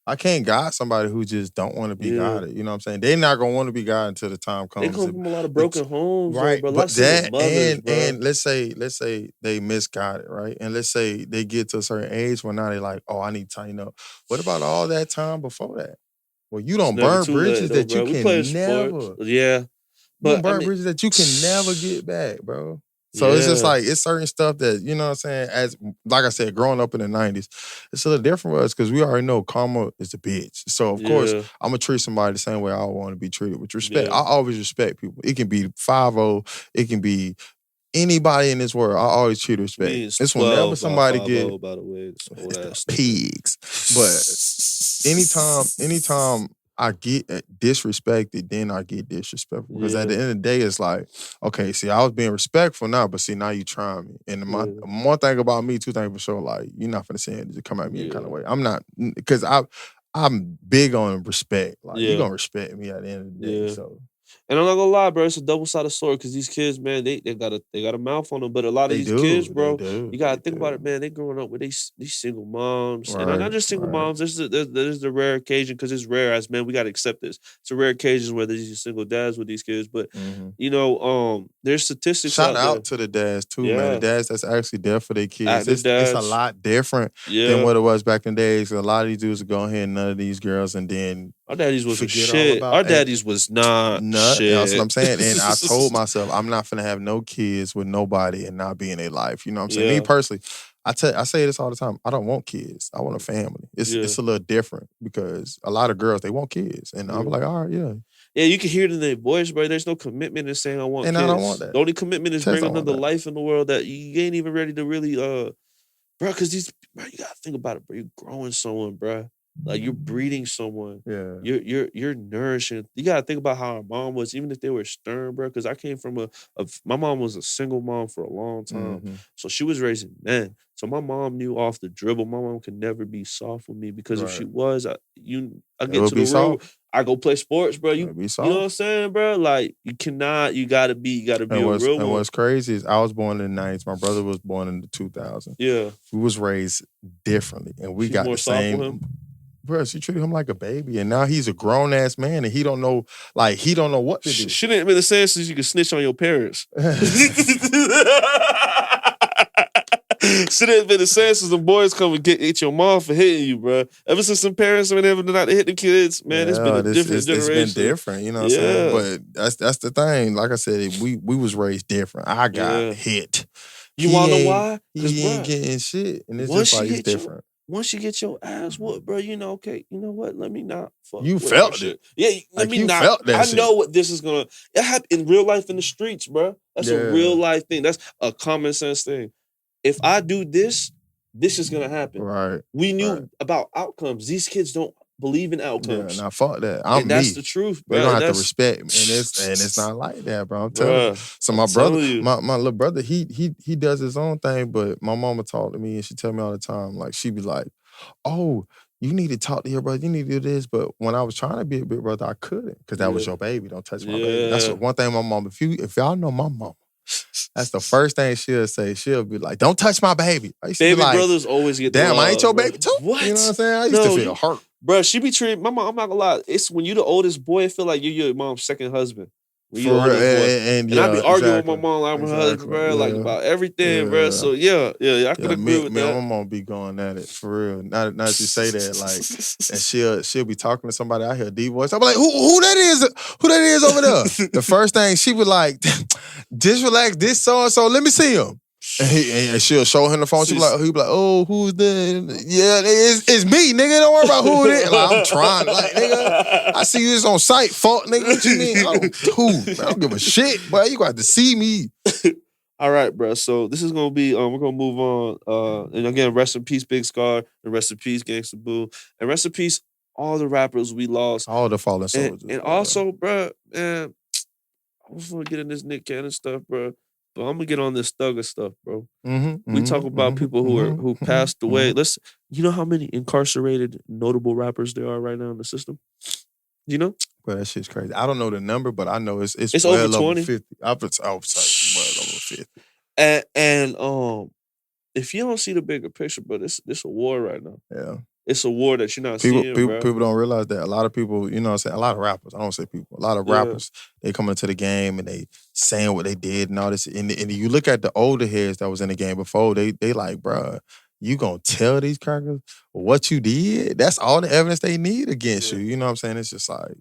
I can't guide somebody who just don't want to be
Yeah.
guided. You know what I'm saying? They're not gonna want to be guided until the time
they
comes.
come from a lot of broken homes,
right?
bro. A lot
But
of single
that
mothers, bro.
and let's say they misguided, right? And let's say they get to a certain age where now they're like, oh, I need to tighten up. What about all that time before that? Well, you don't
Never
burn
too late,
bridges
though,
that
bro.
you
We play
can
sports.
never.
Yeah.
You
But
don't burn
I mean,
bridges that you can never get back, bro. So it's just
Yeah.
like, it's certain stuff that, you know what I'm saying? As like I said, growing up in the 90s, it's a little different for us because we already know karma is a bitch. So of course,
Yeah.
I'm gonna treat somebody the same way I want to be treated, with respect.
Yeah.
I always respect people. It can be 5-0, it can be anybody in this world. I always treat respect.
Means
It's whenever
12 by
somebody
5-0,
get
by the way, this old ass
pigs. But anytime I get disrespected, then I get disrespectful. Because at the end of the day, it's like, okay, see, I was being respectful now, but see, now you trying me. And one thing about me, two things for sure, like, you're not finna say it to come at me in kind of way. I'm not, because I'm big on respect. Like, you gonna respect me at the end of the day. So.
And I'm not gonna lie, bro, it's a double-sided sword, because these kids, man, they got a mouth on them. But a lot of these kids, bro, you gotta think about it, man. They growing up with these single moms, and not just single moms. There's the rare occasion, because it's rare. As men, we gotta accept this. It's a rare occasion where there's single dads with these kids. But you know, there's statistics.
Shout out to the dads too, man. The dads that's actually there for their kids. It's a lot different than what it was back in the days. A lot of these dudes are going here and none of these girls, and then
our daddies was shit. Our daddies was not shit.
That's what I'm saying. And I told myself, I'm not finna have no kids with nobody and not be in their life. You know what I'm saying? Me personally, I say this all the time. I don't want kids. I want a family. It's a little different, because a lot of girls, they want kids. And I'm like, all right, yeah.
Yeah, you can hear it in their voice, bro. There's no commitment in saying I want kids.
I don't want that.
The only commitment is bringing another life in the world that you ain't even ready to really, bro, because bro, you gotta think about it, bro. You're growing someone, bro. Like, you're breeding someone.
Yeah.
You're nourishing. You gotta think about how our mom was, even if they were stern, bro. Because I came from my mom was a single mom for a long time. So she was raising men. So my mom knew off the dribble. My mom could never be soft with me, because if she was, I get to the road, I go play sports, bro. You know what I'm saying, bro? Like, you gotta be a real one.
And what's crazy is I was born in the 90s. My brother was born in the 2000s.
Yeah.
We was raised differently, and we got the same. With him? Bro, she treated him like a baby, and now he's a grown ass man, and he don't know what to do.
She didn't been the same since you could snitch on your parents. Shit ain't been the same since the boys come and get your mom for hitting you, bro. Ever since some parents have been able to not hit the kids, man, it's been a different generation.
It's been different, you know what I'm saying? But that's the thing. Like I said, we was raised different. I got hit.
You wanna know why?
He ain't getting shit, and it's just like it's different.
Once you get your ass whooped, bro, you know, okay, you know what? Let me not fuck.
You felt it.
Yeah, let me not.
Felt that shit.
I know what this is gonna. It happened in real life in the streets, bro. That's a real life thing. That's a common sense thing. If I do this, this is gonna happen.
Right.
We knew about outcomes. These kids don't believe in outcomes.
Yeah, now fuck that.
That's the truth, bro.
They're gonna have to respect me. And it's not like that, bro. I'm telling you. So my brother, my little brother, he does his own thing, but my mama talked to me and she tell me all the time, like, she be like, oh, you need to talk to your brother, you need to do this. But when I was trying to be a big brother, I couldn't, because that was your baby. Don't touch my baby. That's one thing my mom, if y'all know my mama, that's the first thing she'll say. She'll be like, don't touch my baby.
Baby brothers always get
damn, I ain't your baby too?
What?
You know what I'm saying? I used to feel hurt.
Bro, she be treating, my mom, I'm not gonna lie, it's when you the oldest boy, I feel like you're your mom's second husband. when you older, boy. And
yeah,
I be arguing
exactly.
with my mom, like my husband, bro, like about everything, bro. So yeah, I can agree with that.
Me and my mom be going at it for real. Now that you say that, like, and she'll be talking to somebody. I hear a deep voice. I'm like, who that is? Who that is over there? The first thing she was like, just relax, this so and so. Let me see him. And she'll show him the phone. He be like, oh, who's that? Yeah, it's me, nigga. Don't worry about who it is. Like, I'm trying, like, nigga. I see you this on site, fuck, nigga. What you mean? I don't give a shit, boy. You got to see me.
All right, bro. So this is gonna be. We're gonna move on. And again, rest in peace, Big Scar, and rest in peace, Gangsta Boo, and rest in peace, all the rappers we lost,
all the fallen soldiers,
and also, bro, man, I was gonna get in this Nick Cannon stuff, bro. But I'm gonna get on this thugger stuff, bro. We talk about people who passed away. You know how many incarcerated notable rappers there are right now in the system? You know?
Well, that shit's crazy. I don't know the number, but I know it's
well
over
20.
50. Well over 50.
And if you don't see the bigger picture, bro, this a war right now.
Yeah.
It's a war that you're not seeing, bro.
People don't realize that. A lot of people, you know what I'm saying? A lot of rappers, I don't say people, a lot of rappers, they come into the game and they saying what they did and all this. And you look at the older heads that was in the game before, they like, bro, you gonna tell these crackers what you did? That's all the evidence they need against you. You know what I'm saying? It's just like,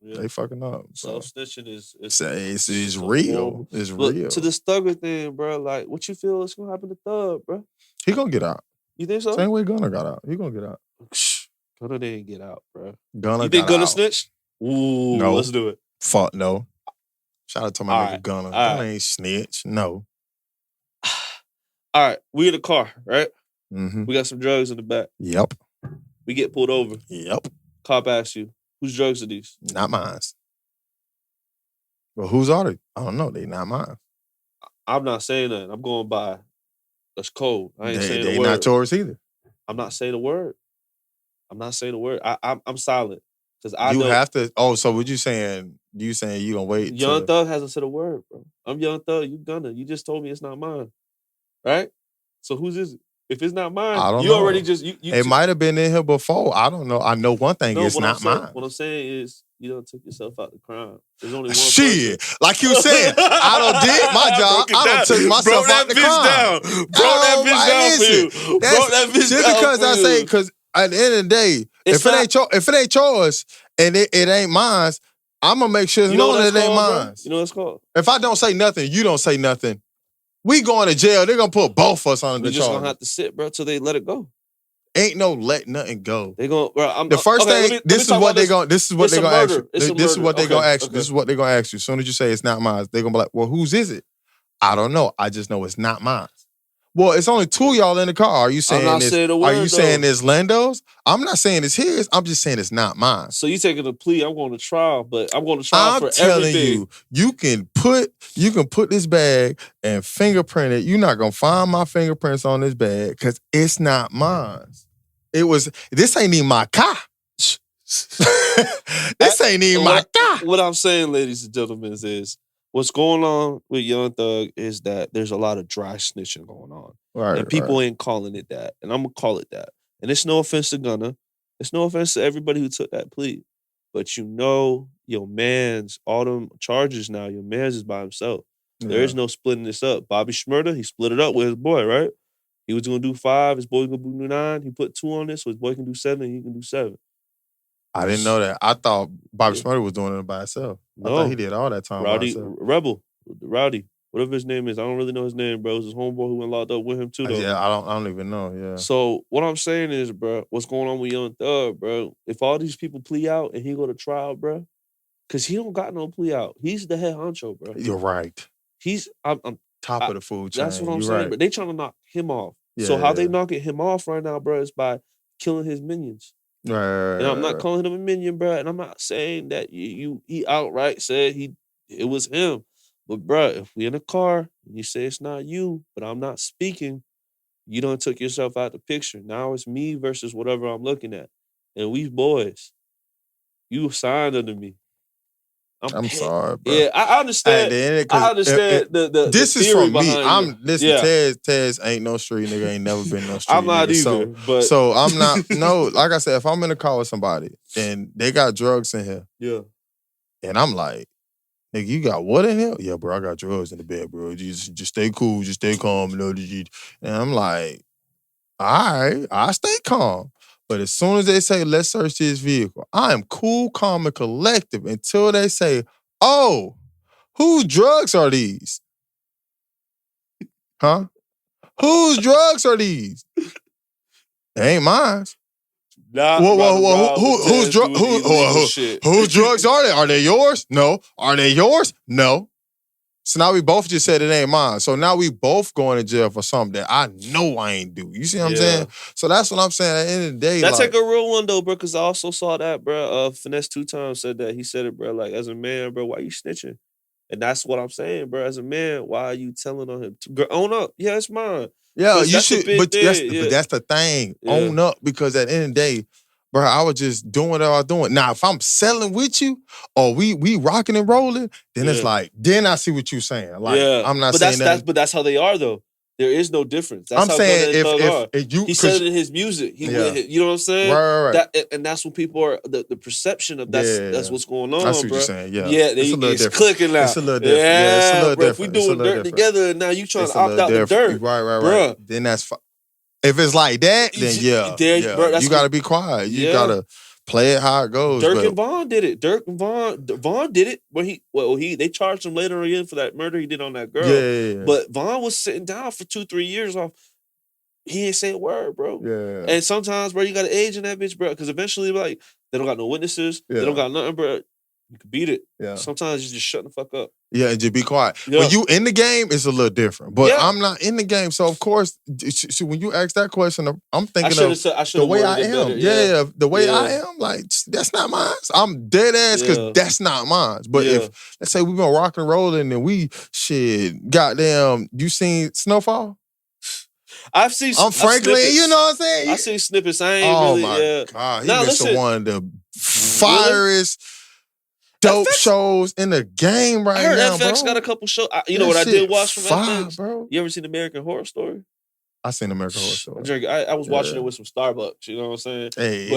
they fucking up.
Self-snitching is
real. It's real.
To this thugger thing, bro, like, what you feel is gonna happen to Thug, bro?
He gonna get out.
You think so?
Same way Gunna got out. He gonna get out.
Gunna didn't get out, bro.
Gunna
you think Gunna
out.
snitched? Ooh,
no.
Let's do it.
Fuck no. Shout out to my nigga Gunna. Gunna ain't snitch. No.
All right, we in the car, right?
Mm-hmm.
We got some drugs in the back.
Yep.
We get pulled over.
Yep.
Cop asks you, whose drugs are these?
Not mine. Well, whose are they? I don't know. They not mine.
I'm not saying that. I'm going by. That's cold. I ain't saying the word.
They not yours either.
I'm not saying a word. I'm silent. Because
you have to. Oh, so what you saying? You saying you gonna wait?
Young Thug hasn't said a word, bro. I'm Young Thug. You Gunna. You just told me it's not mine, right? So whose is it? If it's not mine,
I don't
you
know.
already just
it might have been in here before. I don't know. I know one thing. It's not mine.
What I'm saying is, you done took yourself out the crime. There's only one
shit.
person.
Like you said, I done did my job. I done took myself out the crime.
Broke that bitch down for you. Broke that bitch
just
down
because
for
I
you.
say, because at the end of the day, if it ain't yours and it ain't mine, I'm gonna make sure that it ain't mine.
You know what it's called?
If I don't say nothing, you don't say nothing. We going to jail. They're gonna put both of us on the charge.
We just gonna have to sit, bro, till they let it go.
Ain't no let nothing go.
They gonna, bro.
The first thing. This is what they gonna ask you. This is what they gonna ask you. This is what they gonna ask you. As soon as you say it's not mine, they gonna be like, "Well, whose is it?" I don't know. I just know it's not mine. Well, it's only two of y'all in the car. Are you saying
I'm not saying a word,
are you saying it's Lando's? I'm not saying it's his. I'm just saying it's not mine.
So you taking a plea? I'm going to trial, but I'm going to trial for everything.
I'm telling you can put this bag and fingerprint it. You're not gonna find my fingerprints on this bag because it's not mine. This ain't even my car. This ain't even my car.
What I'm saying, ladies and gentlemen, is what's going on with Young Thug is that there's a lot of dry snitching going on.
Right,
and people ain't calling it that. And I'm going to call it that. And it's no offense to Gunna. It's no offense to everybody who took that plea. But your man's, all them charges now, your man's is by himself. Yeah. There is no splitting this up. Bobby Shmurda, he split it up with his boy, right? He was going to do 5, his boy was going to do 9. He put 2 on this, so his boy can do 7, and he can do 7.
I didn't know that. I thought Bobby Shmurda was doing it by himself. I thought he did all that time by himself.
Rowdy, whatever his name is. I don't really know his name, bro. It was his homeboy who went locked up with him too, though.
Yeah, I don't even know, yeah.
So what I'm saying is, bro, what's going on with Young Thug, bro? If all these people plea out and he go to trial, bro, because he don't got no plea out. He's the head honcho, bro.
You're right.
I'm
top of the food chain.
That's what I'm saying,
right.
But they trying to knock him off.
Yeah,
so how they knocking him off right now, bro, is by killing his minions.
Right.
And I'm not calling him a minion, bro. And I'm not saying that he outright said it was him. But bro, if we in a car and you say it's not you, but I'm not speaking, you done took yourself out the picture. Now it's me versus whatever I'm looking at. And we boys. You signed under me.
I'm sorry, bro.
Yeah, I understand. I understand the
this is
theory
from me.
Behind
Tez ain't no street nigga, ain't never been no street
I'm not
nigga.
either.
So I'm not, no, like I said, if I'm in a car with somebody and they got drugs in here,
yeah,
and I'm like, Nigga, you got what in here? Yeah, bro, I got drugs in the bed, bro. Just stay cool, just stay calm. And I'm like, all right, I stay calm. But as soon as they say, let's search this vehicle, I am cool, calm, and collective until they say, oh, whose drugs are these? Huh? Whose drugs are these? They ain't mine.
Not
whose drugs are they? Are they yours? No. Are they yours? No. So now we both just said it ain't mine. So now we both going to jail for something that I know I ain't do. You see what I'm saying? So that's what I'm saying. At the end of the day,
that's like a real one though, bro. Because I also saw that, bro. Finesse 2 times said that. He said it, bro. Like as a man, bro, why you snitching? And that's what I'm saying, bro. As a man, why are you telling on him? Own up. Yeah, it's mine.
Yeah, you should. But that's the thing. Yeah. Own up, because at the end of the day, bro, I was just doing what I was doing. Now, if I'm selling with you or we rocking and rolling, then it's like, then I see what you're saying. Like, I'm not saying that.
But that's how they are, though. There is no difference. That's
I'm
how
saying if you,
he said it in his music. You know what I'm saying?
Right.
And that's what people are. The perception of that's what's going on.
I see what
bro.
you're saying. Yeah,
it's clicking now.
It's a little different. Yeah, it's a little
bro,
different.
If we doing dirt together, and now you trying to opt out the dirt,
right.
Bruh.
Then that's fine. If it's like that, then
bro,
you got to be quiet. You got to play it how it goes.
Dirk and Vaughn did it. Vaughn did it. They charged him later again for that murder he did on that girl.
Yeah.
But Vaughn was sitting down for 2-3 years off. He ain't say a word, bro.
Yeah.
And sometimes, bro, you got to age in that bitch, bro. Because eventually, like, they don't got no witnesses. They don't got nothing, bro. You can beat it.
Yeah.
Sometimes you just shut the fuck up.
Yeah, and just be quiet. When you in the game, it's a little different. But I'm not in the game. So, of course, when you ask that question, I'm thinking of the way I am. The way I am, like, that's not mine. I'm dead ass because that's not mine. But if, let's say we've been rock and rolling and we, goddamn, you seen Snowfall?
I've seen
I'm Franklin,
snippets.
You know what I'm saying?
I seen snippets. I ain't really.
Oh, my God. He been one of the firest dope shows in the game right now,
I heard FX got a couple shows. You know what I did watch from FX?
Bro.
You ever seen American Horror Story?
I seen American Horror Story.
I was watching it with some Starbucks. You know what I'm saying?
Hey,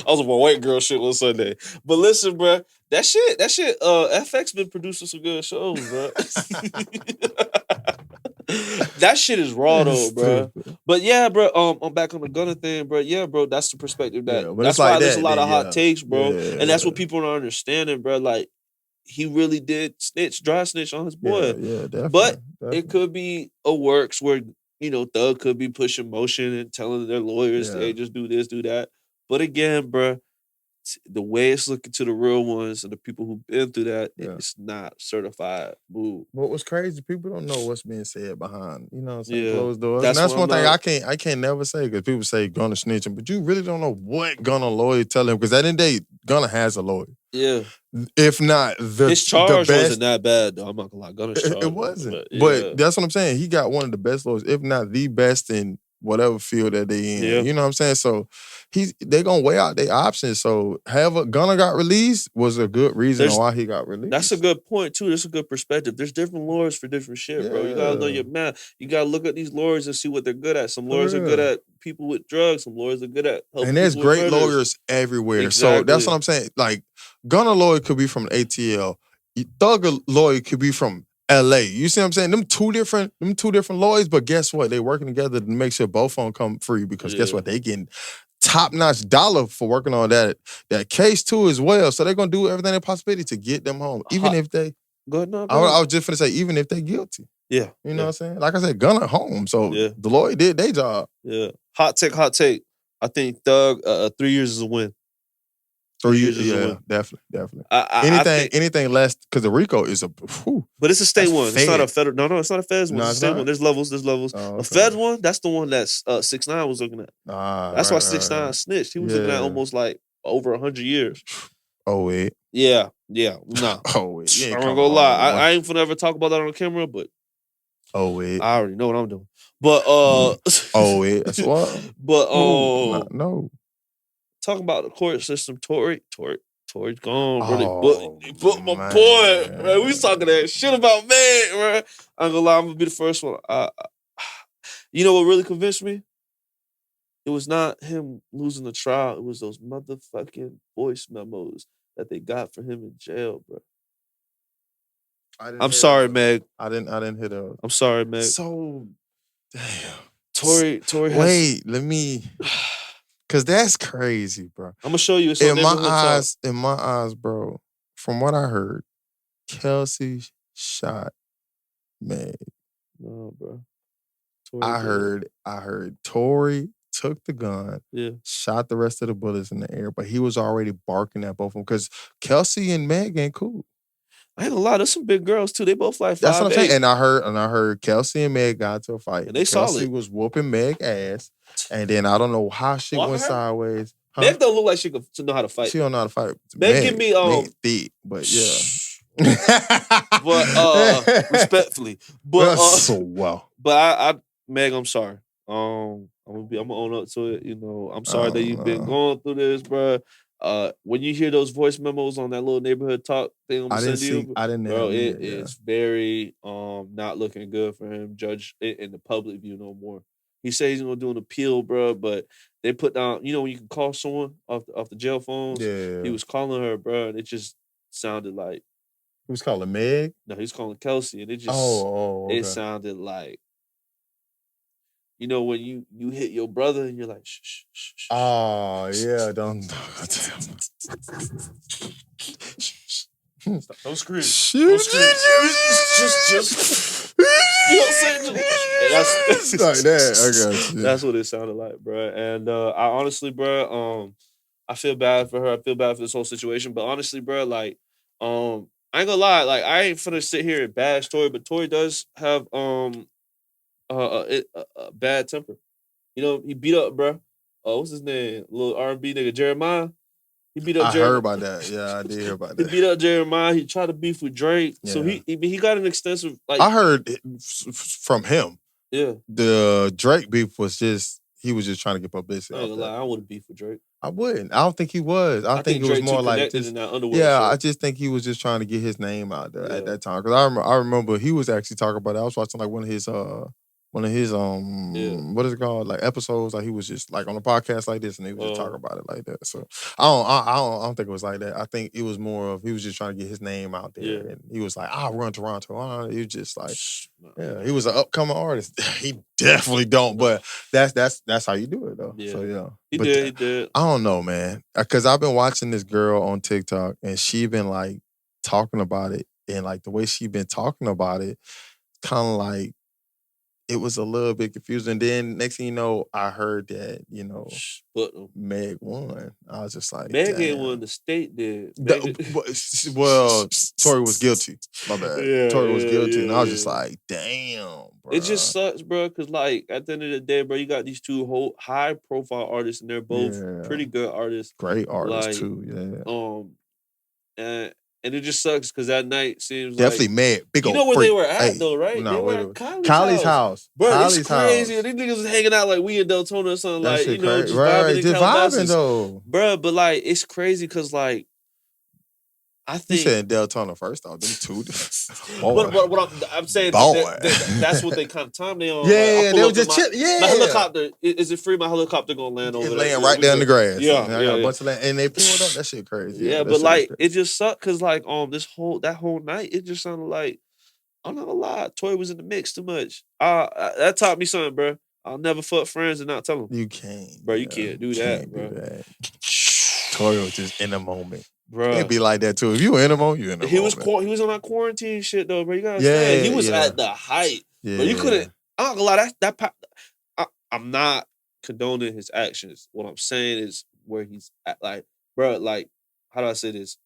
I was on my white girl shit one Sunday. But listen, bro, that shit. FX been producing some good shows, bro. That shit is raw though, bro. But yeah, bro. I'm back on the Gunna thing, bro. Yeah, bro. That's the perspective that's why there's a lot of hot takes, bro. And that's what people are understanding, bro. Like he really did dry snitch on his boy.
Yeah, definitely.
But it could be a works where Thug could be pushing motion and telling their lawyers, hey, just do this, do that. But again, bro, the way it's looking to the real ones and the people who've been through that, it's not certified move.
What was crazy, people don't know what's being said behind, what I'm saying, closed doors. And that's one thing I can't never say, because people say Gunna snitching, but you really don't know what Gunna lawyer tell him, because at the end of the day, Gunna has a lawyer.
Yeah.
If not
his charge wasn't that bad, though. I'm not gonna lie. Gunna's charge.
It wasn't. But that's what I'm saying. He got one of the best lawyers, if not the best in whatever field that they in.
Yeah.
You know what I'm saying? So they gonna weigh out their options. So Gunna got released was a good reason why he got released.
That's a good point too. That's a good perspective. There's different lawyers for different shit, bro. You gotta know your math. You gotta look at these lawyers and see what they're good at. Some lawyers are good at people with drugs. Some lawyers are good at helping.
And there's great lawyers everywhere. Exactly. So that's what I'm saying. Like Gunna lawyer could be from ATL. Thug lawyer could be from LA. You see what I'm saying? Them two different lawyers, but guess what? They working together to make sure both of them come free, because guess what? They getting top-notch dollar for working on that case too as well. So they're gonna do everything they possibility to get them home. Even if they I was just gonna say, even if they guilty.
Yeah.
You know what I'm saying? Like I said, Gunna home. So the lawyer did their job.
Yeah. Hot take. I think Thug 3 years is a win.
3 years is a win. Definitely. Anything less, because the RICO is a
but it's a state one. It's not a federal. No, it's not a feds one. It's a state one. There's levels.
Oh, okay.
A feds one, that's the one that's 6ix9ine was looking at. That's why 6ix9ine snitched. He was looking at almost like over 100 years.
Oh wait.
Yeah. No.
Oh wait.
I'm not gonna lie. I ain't gonna ever talk about that on camera, but
oh wait.
I already know what I'm doing. But
oh wait. That's what.
But
no.
Talking about the court system, Tory's gone, bro. They booked my boy, man. We was talking that shit about man, man. I'm gonna lie, I'm gonna be the first one. You know what really convinced me? It was not him losing the trial. It was those motherfucking voice memos that they got for him in jail, bro.
I'm
I'm sorry, Meg.
I didn't hear those.
I'm sorry, Meg.
So, damn.
Tory has.
Wait, let me. Cause that's crazy, bro.
I'm gonna show you. It's on Neighborhood Talk.
In my eyes, bro. From what I heard, Kelsey shot Meg.
No, bro.
I heard Tory took the gun, shot the rest of the bullets in the air, but he was already barking at both of them because Kelsey and Meg ain't cool.
I ain't gonna lie, there's some big girls too. They both like 5'8".
That's what I'm saying. And I heard Kelsey and Meg got into a fight.
And they
Kelsey
solid.
was whooping Meg ass, and then I don't know how she went sideways.
Huh? Meg don't look like she could know how to fight.
She don't know how to fight.
Meg give me
Meg thick, but yeah.
But respectfully, but
so wow.
But I Meg, I'm sorry. I'm gonna own up to it. You know, I'm sorry that you've been going through this, bro. When you hear those voice memos on that little Neighborhood Talk thing, I'm gonna send you,
I didn't know,
bro. It is very not looking good for him. Judge in the public view no more. He says he's gonna do an appeal, bro. But they put down, you know, when you can call someone off the jail phones.
Yeah.
He was calling her, bro, and it just sounded like.
He was calling Meg?
No, he was calling Kelsey, and it just
okay.
It sounded like, you know, when you hit your brother and you're like, shh, shh, shh, shh.
Oh, yeah, don't
Stop. Don't scream.
Just
you know what I'm saying? That's
like that. I got you.
That's what it sounded like, bro. And I honestly, bro, I feel bad for her. I feel bad for this whole situation. But honestly, bro, like, I ain't gonna lie, like, I ain't finna sit here and bash Tory, but Tory does have a bad temper. You know, he beat up, bro. What's his name? Little R&B nigga Jeremiah. He beat up.
I heard about that. Yeah, I did hear about that.
He beat up Jeremiah. He tried to beef with Drake. Yeah. So he got an extensive. Like,
I heard from him.
Yeah.
The Drake beef was just he was just trying to get publicity.
I ain't gonna lie, I wouldn't beef with Drake.
I wouldn't. I don't think he was. I think it was more like just,
in that underworld
yeah.
show.
I just think he was just trying to get his name out there at that time. Because I remember he was actually talking about it. I was watching like one of his what is it called, like episodes, like he was just like on a podcast like this and he was just talking about it like that. So I don't think it was like that. I think it was more of he was just trying to get his name out there and he was like, I'll run Toronto. He was just like, he was an upcoming artist. He definitely don't, but that's how you do it though.
Yeah.
So yeah,
he did.
I don't know, man, because I've been watching this girl on TikTok and she been like talking about it and like the way she been talking about it, kind of like. It was a little bit confusing. Then next thing you know, I heard that, you know, Meg won. I was just like,
Meg ain't won, the state did.
Well, Tory was guilty. My bad. Tory was guilty. And I was just like, damn, bro.
It just sucks, bro, because like at the end of the day, bro, you got these two whole high profile artists and they're both pretty good artists.
Great artists too,
And it just sucks because that night seems
definitely
like...
mad. Big
you know where they were at, though, right?
No,
they were at
Kylie's house.
Bro,
Kylie's
it's crazy.
House.
These niggas was hanging out like we in Deltona or something.
That
like, you know,
crazy.
just vibing in Calabasas.
Though.
Bro, but like, it's crazy because like, I think...
You said Deltona first, though. Them two.
What I'm saying, that's what they kind of time they on.
Yeah, they were just chill.
My helicopter, is it free? My helicopter gonna land over there.
Laying right there in the grass.
Yeah,
and I got a bunch of land, and they pulled up. That shit crazy.
Yeah, but like, it just sucked because like, that whole night, it just sounded like, I'm not gonna lie, Tory was in the mix too much. That taught me something, bro. I'll never fuck friends and not tell them.
You can't,
bro. You can't do that, bro.
Tory was just in the moment.
Bro.
It'd be like that too. If you were in the moment, you in the moment.
He was on that quarantine shit though, bro. You gotta understand. He was at the height. Yeah. But you couldn't. I'm not gonna lie. I'm not condoning his actions. What I'm saying is where he's at. Like, bro, like, how do I say this?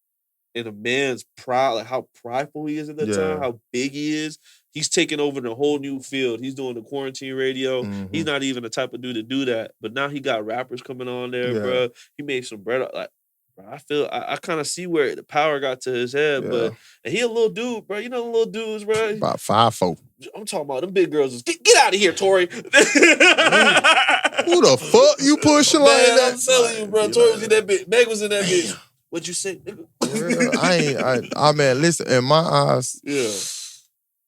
In a man's pride, like how prideful he is at that time, how big he is. He's taking over the whole new field. He's doing the quarantine radio. Mm-hmm. He's not even the type of dude to do that. But now he got rappers coming on there, bro. He made some bread. Like, bro, I kind of see where the power got to his head, but and he a little dude, bro. You know the little dudes, bro.
About 5'4".
I'm talking about them big girls. Get out of here, Tory. Who
the fuck you pushing like that?
I'm telling you, bro. Tory was in that bitch. Meg was in that bitch. What'd you say, nigga?
I man, listen, in my eyes,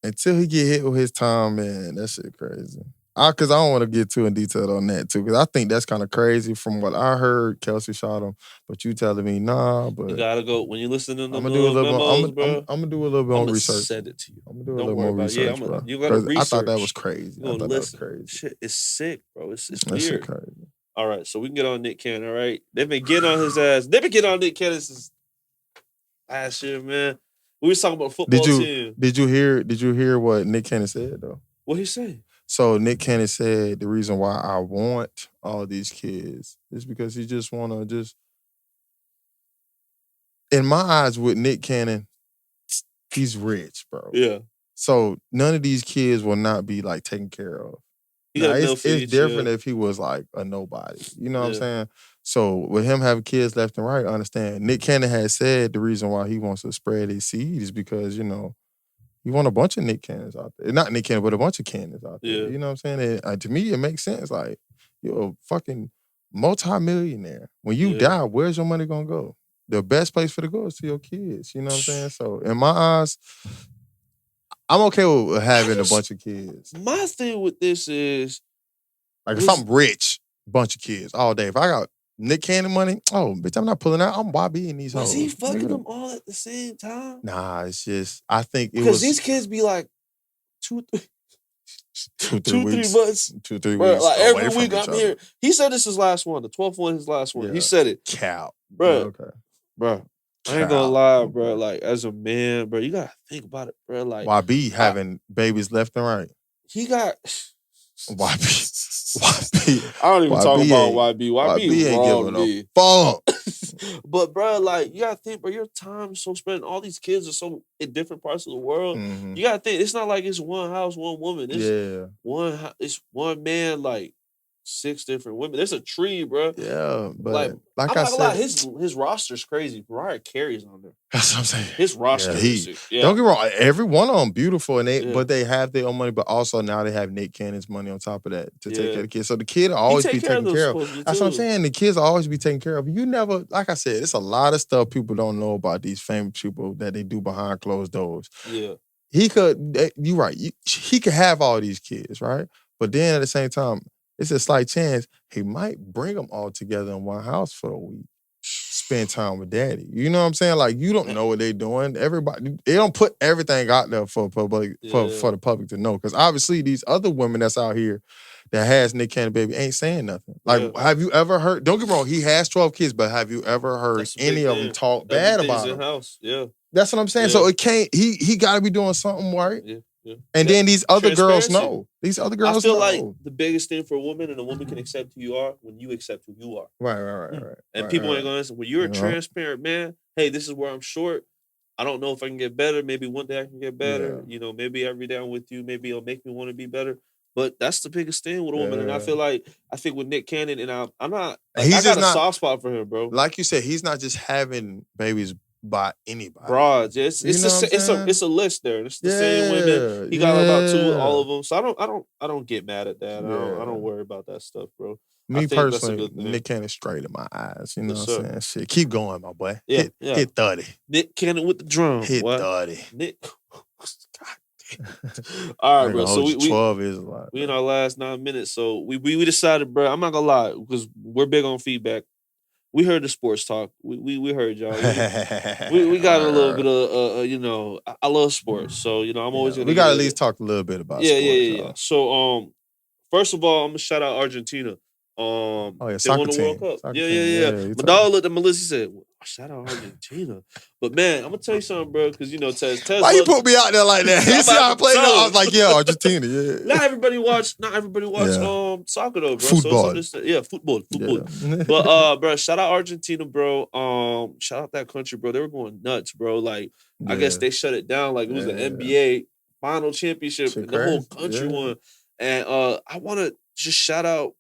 until he get hit with his time, man, that shit crazy. Because I don't want to get too in detail on that too. Because I think that's kind of crazy. From what I heard, Kelsey shot him, but you telling me nah. But
You gotta go when you listen to them
I'm gonna do a little
memos,
bit.
bro.
I'm gonna do a little bit
I'm
more
gonna
research.
send it to you.
I'm gonna do a
Don't
little
worry
more
about it.
research,
Yeah,
bro.
you gotta research.
I thought that was crazy.
You
I
gonna
thought that was
listen.
crazy.
Shit, it's sick, bro. It's
That shit
weird.
crazy.
All right, so we can get on Nick Cannon. All right, they've been getting on his ass. They've been getting on Nick Cannon since last year, man. We was talking about football team.
Did you hear what Nick Cannon said though?
What he say?
So Nick Cannon said the reason why I want all these kids is because he just wanna in my eyes with Nick Cannon, he's rich, bro.
Yeah.
So none of these kids will not be like taken care of.
Now,
it's different if he was like a nobody. You know what I'm saying? So with him having kids left and right, I understand. Nick Cannon had said the reason why he wants to spread his seed is because, you want a bunch of Nick Cannons out there. Not Nick Cannon, but a bunch of Cannons out there.
Yeah.
You know what I'm saying? And, to me, it makes sense. Like, you're a fucking multi-millionaire. When you die, where's your money gonna go? The best place for it to go is to your kids. You know what I'm saying? So in my eyes, I'm okay with having a bunch of kids.
My thing with this is,
like, if I'm rich, bunch of kids all day. If I got Nick Cannon money, oh, bitch, I'm not pulling out. I'm YBing these hoes.
Was he fucking them all at the same time?
Nah, it's just, I think it was.
Because these kids be like 2, 3
weeks.
3 months.
2, 3
Bro,
weeks.
like every week I'm
other.
here. He said this is his last one. The 12th one, his last one.
Yeah.
He said it.
Cow.
Bro.
Okay.
Bro. I ain't gonna lie, bro. Like, as a man, bro, you gotta think about it, bro. Like,
YB having babies left and right.
He got
YB.
I don't even talk about YB. YB
ain't giving a fuck.
But bro, like, you gotta think, bro, your time is so spent. All these kids are so in different parts of the world.
Mm-hmm.
You gotta think, it's not like it's one house, one woman. It's it's one man, like 6 different women. There's a tree, bro.
Yeah, but
like
I
I'm not
said,
gonna lie, his roster's crazy. Mariah Carey's on there.
That's what I'm saying.
His roster is sick. Yeah.
Don't get me wrong, every one of them beautiful, and but they have their own money, but also now they have Nick Cannon's money on top of that to take care of the kids. So the kid will always be taken care of. That's what I'm saying. The kids will always be taken care of. You never, like I said, it's a lot of stuff people don't know about these famous people that they do behind closed doors.
Yeah.
He could, you're right, he could have all these kids, right? But then at the same time, it's a slight chance he might bring them all together in one house for a week. Spend time with daddy. You know what I'm saying? Like, you don't know what they're doing. Everybody, they don't put everything out there for public for the public to know. Because obviously these other women that's out here that has Nick Cannon baby ain't saying nothing. Like, have you ever heard, don't get me wrong, he has 12 kids, but have you ever heard any of them talk bad about him?
House. Yeah.
That's what I'm saying. So it can't, he gotta be doing something right.
Yeah. Yeah.
And then these other girls know. These other girls know.
I feel like the biggest thing for a woman, and a woman can accept who you are when you accept who you are.
Right.
And people ain't gonna listen. When you're a transparent man, hey, this is where I'm short. I don't know if I can get better. Maybe one day I can get better. You know, maybe every day I'm with you. Maybe it'll make me want to be better. But that's the biggest thing with a woman. And I think with Nick Cannon, and I'm not, like, I got a soft spot for him, bro.
Like you said, he's not just having babies by anybody.
Broads. It's a list there. It's the same women. He got about 2 of all of them. So I don't get mad at that. I don't worry about that stuff, bro.
Me personally, Nick Cannon straight in my eyes. You know what I'm saying? Shit, keep going, my boy. Hit 30.
Nick Cannon with the drum.
Hit 30.
Nick. All right, bro. So we
12 is a lot.
We in our last 9 minutes. So we decided, bro. I'm not gonna lie, because we're big on feedback. We heard the sports talk. We heard y'all. We got a little bit of I love sports, so I'm always gonna.
We got to at least talk a little bit about sports.
Yeah. So first of all, I'm gonna shout out Argentina. They won the World Cup. Yeah. Madonna looked at Melissa and said, shout out Argentina. But man, I'm gonna tell you something, bro, because Tez.
Why you put me out there like that? You see how I played it? I was like, yeah, Argentina, yeah.
Not everybody watch soccer though, bro.
Football.
So football.
Yeah.
But bro, shout out Argentina, bro. Shout out that country, bro. They were going nuts, bro. Like, I guess they shut it down like it was the NBA final championship and the whole country won. And I wanna just shout out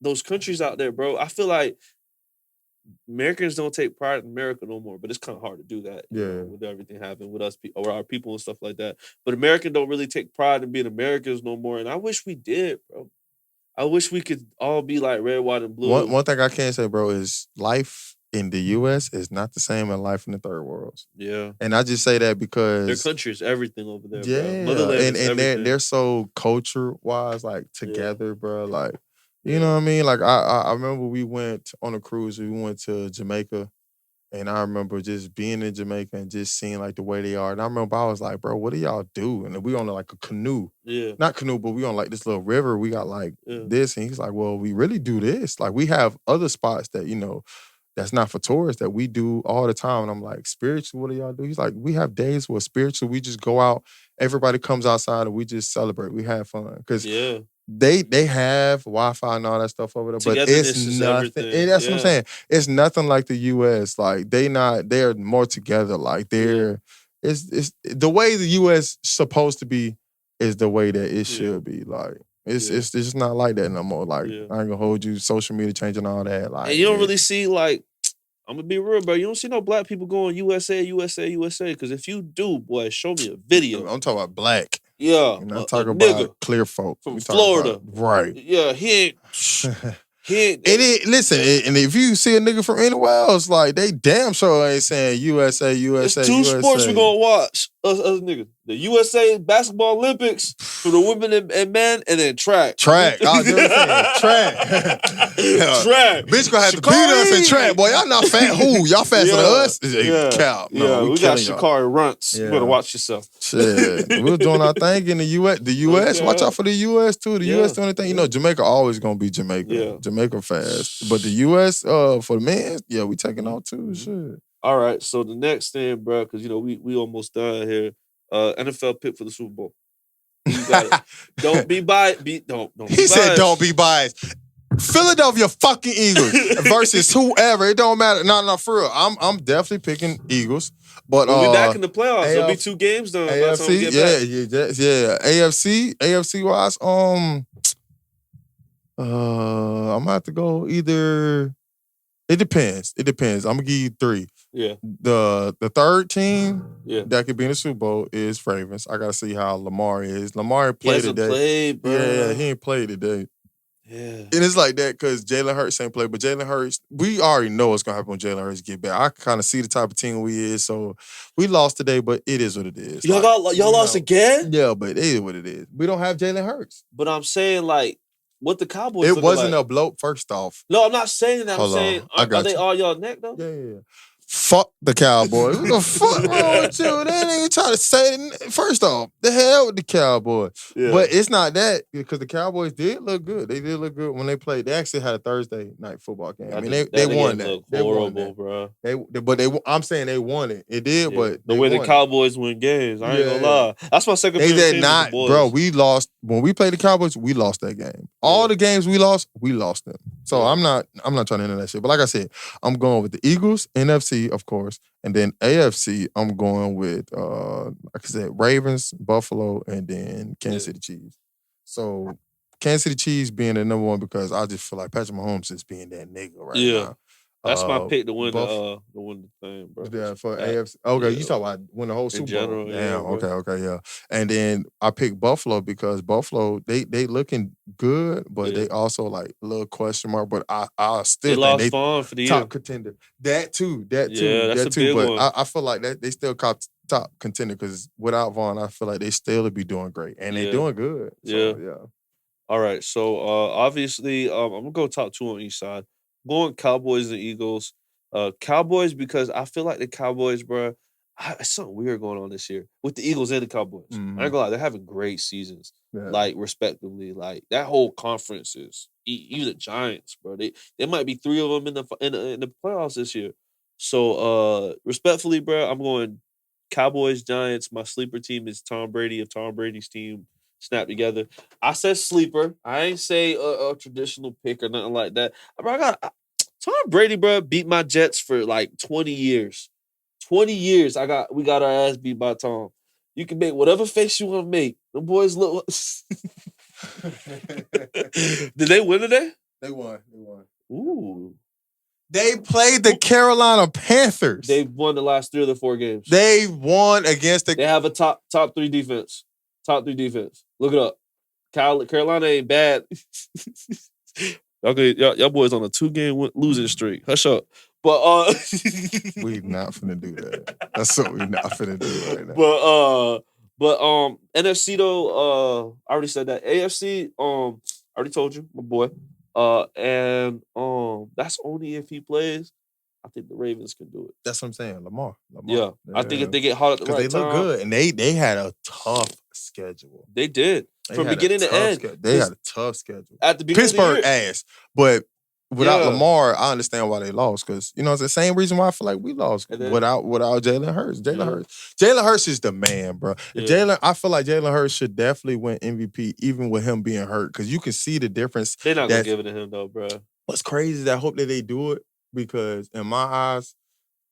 those countries out there, bro. I feel like Americans don't take pride in America no more, but it's kind of hard to do that. With everything happening with us or our people and stuff like that. But Americans don't really take pride in being Americans no more, and I wish we did, bro. I wish we could all be like red, white, and blue.
One thing I can say, bro, is life in the U.S. is not the same in life in the third world.
Yeah.
And I just say that because
their country is everything over there,
yeah,
bro. Motherland is
and
everything.
they're so culture-wise, like, together, bro. Like, you know what I mean? Like, I remember we went on a cruise. We went to Jamaica. And I remember just being in Jamaica and just seeing like the way they are. And I remember I was like, bro, what do y'all do? And we on like a canoe.
Yeah.
Not canoe, but we on like this little river. We got like this. And he's like, well, we really do this. Like, we have other spots that, you know, that's not for tourists that we do all the time. And I'm like, spiritual, what do y'all do? He's like, we have days where spiritual, we just go out. Everybody comes outside and we just celebrate. We have fun. Because they have Wi-Fi and all that stuff over there, but it's nothing. That's what I'm saying. It's nothing like the US. Like, they're more together. Like, it's the way the US supposed to be is the way that it should be. Like, it's just not like that no more. Like, I ain't gonna hold you, social media changing all that. Like,
and you don't really see, like, I'm gonna be real, bro. You don't see no black people going USA, USA, USA. Because if you do, boy, show me a video.
I'm talking about black.
Yeah.
I'm not talking about clear folk.
From Florida.
Right.
Yeah, he ain't.
Listen, and if you see a nigga from anywhere else, like, they damn sure ain't saying USA, USA,
There's two
USA.
sports we're gonna watch. Us niggas. The USA Basketball Olympics for the women and men, and then track.
Track. I was just saying, track.
Track.
Bitch gonna have to beat us in track. Boy, y'all not fat. Who? Y'all faster than us? Cow. No,
we got Sha'Carri Runts. You better watch yourself.
Shit. We was doing our thing in the US. The US, watch out for the US too. The US doing anything. You know, Jamaica always gonna be Jamaica.
Yeah.
Jamaica fast. But the US, for the men, we taking out too. Shit.
All right. So the next thing, bro, because, you know, we almost done here. NFL pick for the Super Bowl. You got it. Don't be biased. Don't be biased.
Said don't be biased. Philadelphia fucking Eagles versus whoever. It don't matter. No, for real. I'm definitely picking Eagles. But
we'll be back in the playoffs. There'll be 2 games done.
AFC, AFC wise, I'm gonna have to go either. It depends. I'm gonna give you 3.
Yeah.
The third team that could be in the Super Bowl is Ravens. I gotta see how Lamar is. Lamar played today.
Played, bro.
Yeah, he ain't played today.
Yeah.
And it's like that because Jalen Hurts ain't played, but Jalen Hurts, we already know what's gonna happen when Jalen Hurts get back. I kind of see the type of team we is, so we lost today, but it is what it is.
Y'all lost again?
Yeah, but it is what it is. We don't have Jalen Hurts.
But I'm saying, like, what the Cowboys
it wasn't a bloat, first off.
No, I'm not saying that. I'm saying, are they all y'all neck, though?
Yeah. Fuck the Cowboys. What the fuck wrong with you? They ain't even try to say it. First off, the hell with the Cowboys. Yeah. But it's not that, because the Cowboys did look good. They did look good when they played. They actually had a Thursday night football game. I mean, they won that.
They won that, bro.
I'm saying they won it. It did, but
the way the Cowboys win games, I ain't gonna lie. That's my second favorite team.
Not, bro. We lost when we played the Cowboys. We lost that game. All the games we lost them. So I'm not trying to enter that shit. But like I said, I'm going with the Eagles, NFC, of course, and then AFC. I'm going with like I said, Ravens, Buffalo, and then Kansas City Chiefs. So Kansas City Chiefs being the number one because I just feel like Patrick Mahomes is being that nigga right now.
That's my pick to win the thing, bro.
Yeah, for AFC. Okay, you talk about win the whole Super Bowl. Damn, okay, yeah. And then I picked Buffalo because Buffalo, they looking good, but they also like a little question mark. But I still
think
they
for the
top
year.
Contender. That too.
That's a big
but
one.
I feel like that they still top contender because without Vaughn, I feel like they still would be doing great. And they're doing good. So, yeah.
All right. So obviously, I'm gonna go top 2 on each side. Going Cowboys and Eagles. Cowboys because I feel like the Cowboys, bro, it's something weird going on this year with the Eagles and the Cowboys.
Mm-hmm.
I ain't gonna lie, they're having great seasons, like respectively. Like that whole conference is even the Giants, bro. There might be 3 of them in the playoffs this year. So respectfully, bro, I'm going Cowboys, Giants. My sleeper team is Tom Brady. If Tom Brady's team snap together, I said sleeper. I ain't say a traditional pick or nothing like that. Bro, Tom Brady, bro, beat my Jets for like 20 years. 20 years, we got our ass beat by Tom. You can make whatever face you want to make. The boys look. Did they win today?
They won.
Ooh.
They played the Carolina Panthers.
They've won the last 3 of the 4 games.
They won against
They have a top 3 defense. Top 3 defense. Look it up. Carolina ain't bad. Okay, y'all boys on a 2-game losing streak. Hush up. But
We not finna do that. That's what we not finna do right now.
But NFC though, I already said that. AFC, I already told you, my boy. And that's only if he plays. I think the Ravens can do it.
That's what I'm saying. Lamar.
Yeah. I think if they get hot at the right
they
time.
look good. And they had a tough schedule.
They did. From beginning to end.
They had a tough schedule.
At the beginning
Pittsburgh
of the year.
ass. But without Lamar, I understand why they lost. Because, it's the same reason why I feel like we lost without Jalen Hurts. Jalen Hurts is the man, bro. Yeah. I feel like Jalen Hurts should definitely win MVP, even with him being hurt. Because you can see the difference.
They're not going to give it to him, though, bro.
What's crazy is I hope that they do it. Because in my eyes,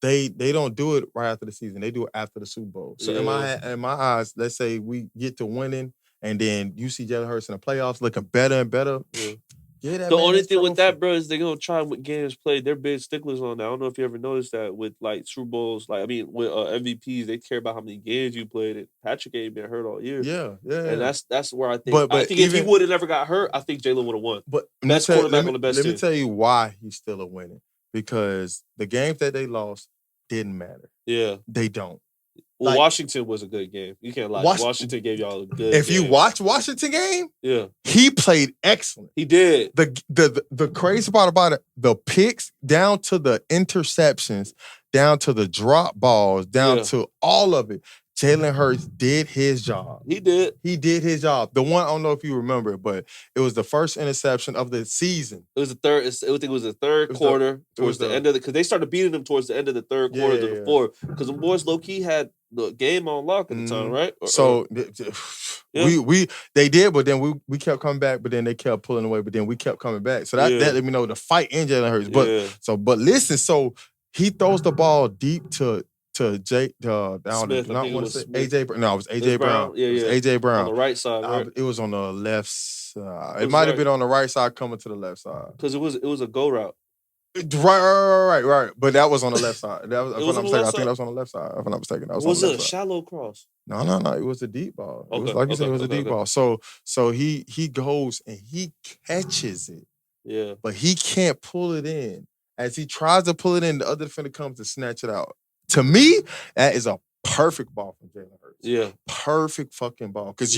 they don't do it right after the season. They do it after the Super Bowl. So in my eyes, let's say we get to winning, and then you see Jalen Hurts in the playoffs looking better and better.
Yeah. The only thing with that, bro, is they're gonna try with games played. They're big sticklers on that. I don't know if you ever noticed that with like Super Bowls. With MVPs, they care about how many games you played. And Patrick ain't been hurt all year.
Yeah.
And that's where I think. I think if he would have never got hurt, I think Jalen would have won.
But
best quarterback on the best team.
Let me tell you why he's still a winner. Because the games that they lost didn't matter.
Yeah,
they don't.
Well, Washington was a good game. You can't lie. Washington gave y'all a good
If
game.
you watch Washington game,
yeah,
he played excellent.
He did.
The crazy part about it, the picks down to the interceptions, down to the drop balls, down to all of it. Jalen Hurts did his job.
He did.
He did his job. The one, I don't know if you remember, but it was the first interception of the season.
It was the third. I think it was the third quarter towards the end of because they started beating them towards the end of the third quarter to the fourth. Because the boys low key had the game on lock at the time, right?
They did, but then we kept coming back, but then they kept pulling away, but then we kept coming back. So that let me know the fight in Jalen Hurts. But listen, so he throws the ball deep to AJ Brown. No, it was AJ Brown.
Yeah,
it was AJ Brown.
On the right side, right?
It was on the left side. It might have been on the right side coming to the left side.
Because it was a go route.
Right. But that was on the left side. That was, if I'm mistaken, I think that was on the left side. If I'm not mistaken, that was on the left side.
Was it a shallow cross?
No. It was a deep ball. It was, like you said, it was a deep ball. So he goes and he catches it.
Yeah.
But he can't pull it in. As he tries to pull it in, the other defender comes to snatch it out. To me, that is a perfect ball from Jalen Hurts.
Yeah.
Perfect fucking ball. Because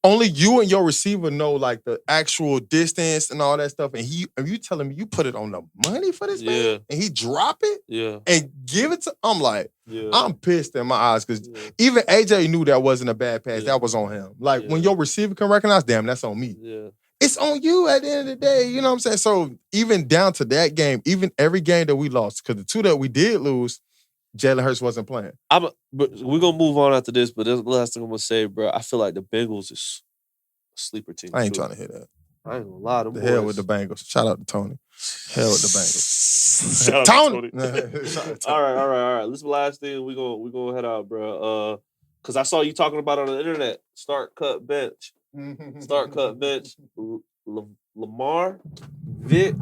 only you and your receiver know like the actual distance and all that stuff. And you telling me you put it on the money for this man? And he drop it? And give it to I'm like, I'm pissed in my eyes because even AJ knew that wasn't a bad pass. That was on him. Like when your receiver can recognize, damn, that's on me.
Yeah.
It's on you at the end of the day. You know what I'm saying? So even down to that game, even every game that we lost, because the two that we did lose, Jalen Hurts wasn't playing.
But we're going to move on after this, but that's the last thing I'm going to say, bro. I feel like the Bengals is a sleeper team.
I ain't trying to hear that.
I ain't going to lie.
The hell with the Bengals. Shout out to Tony. Hell with the Bengals.
Shout out
Tony!
to Tony. All right. This is the last thing we're gonna head out, bro. Because I saw you talking about it on the internet. Start, cut, bench. Lamar, Vic,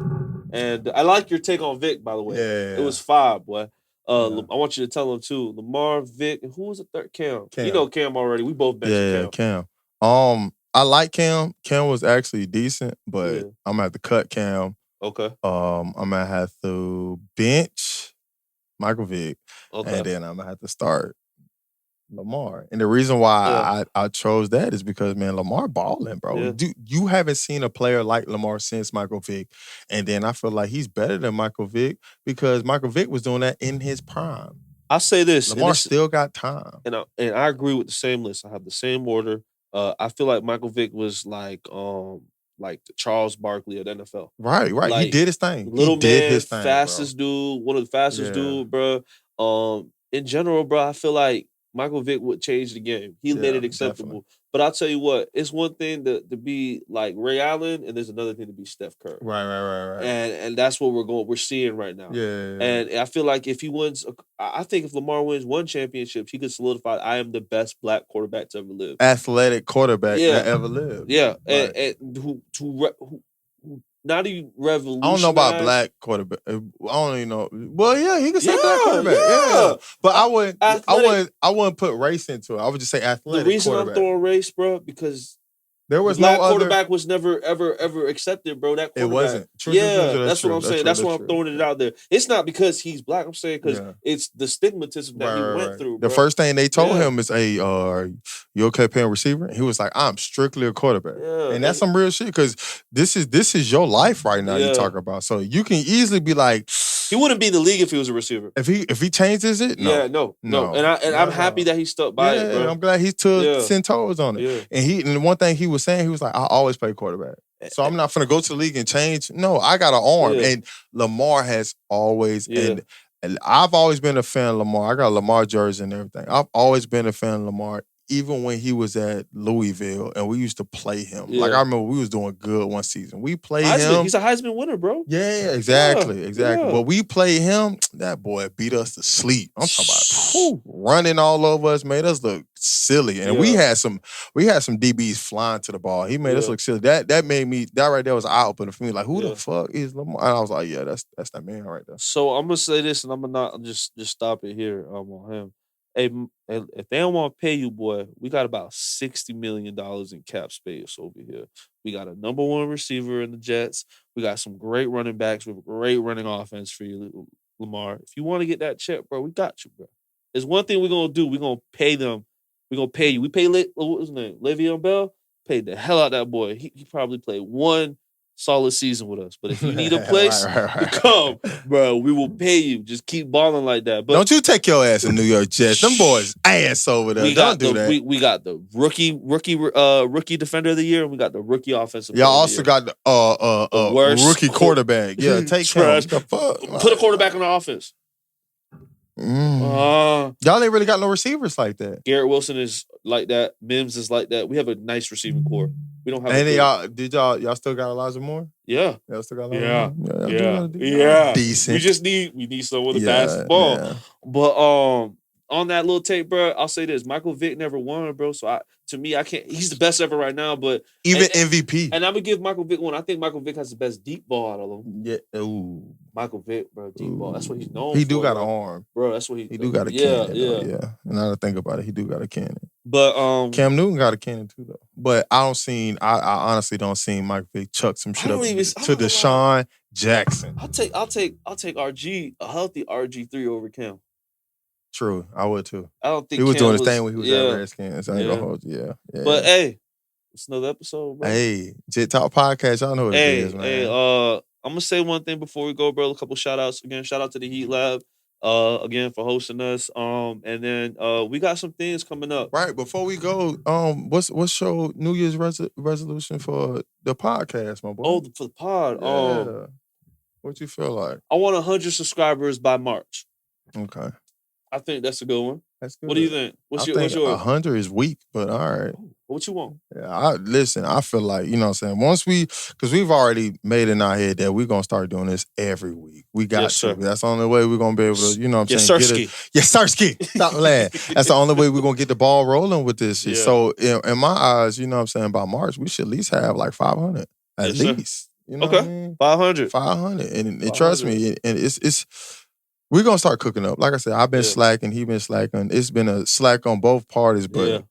and I like your take on Vic, by the way.
Yeah.
It was 5, boy. I want you to tell them too. Lamar, Vic, and who was the third? Cam. You know Cam already. We both benched
Cam. I like Cam. Cam was actually decent, but I'm gonna have to cut Cam.
Okay.
I'm gonna have to bench Michael Vick.
Okay.
And then I'm gonna have to start Lamar. And the reason why I chose that is because, man, Lamar balling, bro.
Yeah.
You haven't seen a player like Lamar since Michael Vick. And then I feel like he's better than Michael Vick because Michael Vick was doing that in his prime.
I'll say this.
Lamar still got time.
And I agree with the same list. I have the same order. I feel like Michael Vick was like the Charles Barkley of the NFL.
Right.
Like,
he did his thing.
Little
he did
man,
his thing,
fastest dude, one of the fastest dude, bro. In general, bro, I feel like Michael Vick would change the game. He made it acceptable.
Definitely.
But I'll tell you what, it's one thing to be like Ray Allen, and there's another thing to be Steph Curry.
Right.
And that's what we're seeing right now.
Yeah.
And I feel like if he wins, I think if Lamar wins one championship, he could solidify I am the best black quarterback to ever live.
Athletic quarterback that ever lived.
Yeah.
Right.
And who not even revolutionized.
I don't know about black quarterback. I don't even know. Well, yeah, he could say black quarterback. Yeah. But I wouldn't put race into it. I would just say athletic.
The reason
quarterback.
I'm throwing race, bro, because
There was
black
no other
quarterback was never ever accepted, bro. That quarterback.
It wasn't. True,
that's what I'm saying. That's why I'm throwing it out there. It's not because he's black. I'm saying because it's the stigmatism that he went through.
The
bro.
first thing they told him is, "Hey, you okay playing receiver?" And he was like, "I'm strictly a quarterback," and that's some real shit because this is your life right now. You talk about, so you can easily be like,
he wouldn't be in the league if he was a receiver.
If he changes it, no.
And I'm happy that he stuck by it. Bro.
I'm glad he took 10 toes on it.
Yeah.
And the one thing he was saying, he was like, I always play quarterback. So I'm not finna go to the league and change. No, I got an arm. And Lamar has always and I've always been a fan of Lamar. I got a Lamar jersey and everything. I've always been a fan of Lamar, even when he was at Louisville and we used to play him. Like, I remember we was doing good one season. We played him.
He's a Heisman winner, bro.
Yeah, exactly. But we played him. That boy beat us to sleep. I'm talking about running all over us, made us look silly. And we had some DBs flying to the ball. He made us look silly. That made me, that right there was an eye-opener for me. Like, who the fuck is Lamar? And I was like, yeah, that's that man right there.
So I'm gonna say this, and I'm gonna not just stop it here on him. Hey, if they don't want to pay you, boy, we got about $60 million in cap space over here. We got a number one receiver in the Jets. We got some great running backs with great running offense for you, Lamar. If you want to get that check, bro, we got you, bro. There's one thing we're going to do. We're going to pay them. We're going to pay you. We pay, what was his name? Le'Veon Bell? Paid the hell out of that boy. He probably played one solid season with us. But if you need a place to come, bro, we will pay you. Just keep balling like that. But
don't you take your ass in New York Jets. Them boys ass over there. Don't do that.
We got the rookie defender of the year, and we got the rookie offensive
Y'all also got the worst rookie quarterback. Yeah, take
trash.
The fuck.
Put a quarterback on the offense.
Y'all ain't really got no receivers like that.
Garrett Wilson is like that. Mims is like that. We have a nice receiving core. We don't have.
And y'all still got Elijah Moore?
Yeah.
Y'all still got
Elijah
Moore?
Yeah.
Decent.
We need someone to pass the ball. Yeah. But on that little tape, bro, I'll say this: Michael Vick never won, bro. So to me, I can't. He's the best ever right now, but
even MVP.
And I'm gonna give Michael Vick one. I think Michael Vick has the best deep ball out of them.
Yeah. Ooh.
Michael Vick, bro, deep ball. That's what he's known.
He do got an arm,
bro. That's what he
do got a cannon. Yeah. And now to think about it, he do got a cannon.
But
Cam Newton got a cannon too, though. But I honestly don't see Michael Vick chuck some shit up to Deshaun Jackson.
I'll take RG, a healthy RG3 over Cam.
True, I would too.
I don't think
he was doing his thing when he was at Redskins. I ain't gonna hold you. Yeah.
But hey, it's another episode, bro.
Hey, JIT Talk podcast. Y'all know what it is, man.
Hey, I'm gonna say one thing before we go, bro. A couple shout outs again. Shout out to the Heat Lab. Again for hosting us. And then we got some things coming up.
Right before we go, what's your New Year's resolution for the podcast, my boy?
Oh, for the pod.
Yeah. What you feel like?
I want 100 subscribers by March.
Okay.
I think that's a good one.
That's good.
What do you think? What's yours?
100 is weak, but all right.
What you want?
Yeah, I feel like, you know what I'm saying, because we've already made in our head that we're going to start doing this every week. We got to.
Sir.
That's the only way we're going to be able to, you know what I'm saying?
Yes,
Sirski. Stop laughing. That's the only way we're going to get the ball rolling with this shit. Yeah. So, in my eyes, you know what I'm saying, by March, we should at least have like 500. At least. You know what I mean?
500.
500. And trust me, and it's we're going to start cooking up. Like I said, I've been slacking. He been slacking. It's been a slack on both parties, but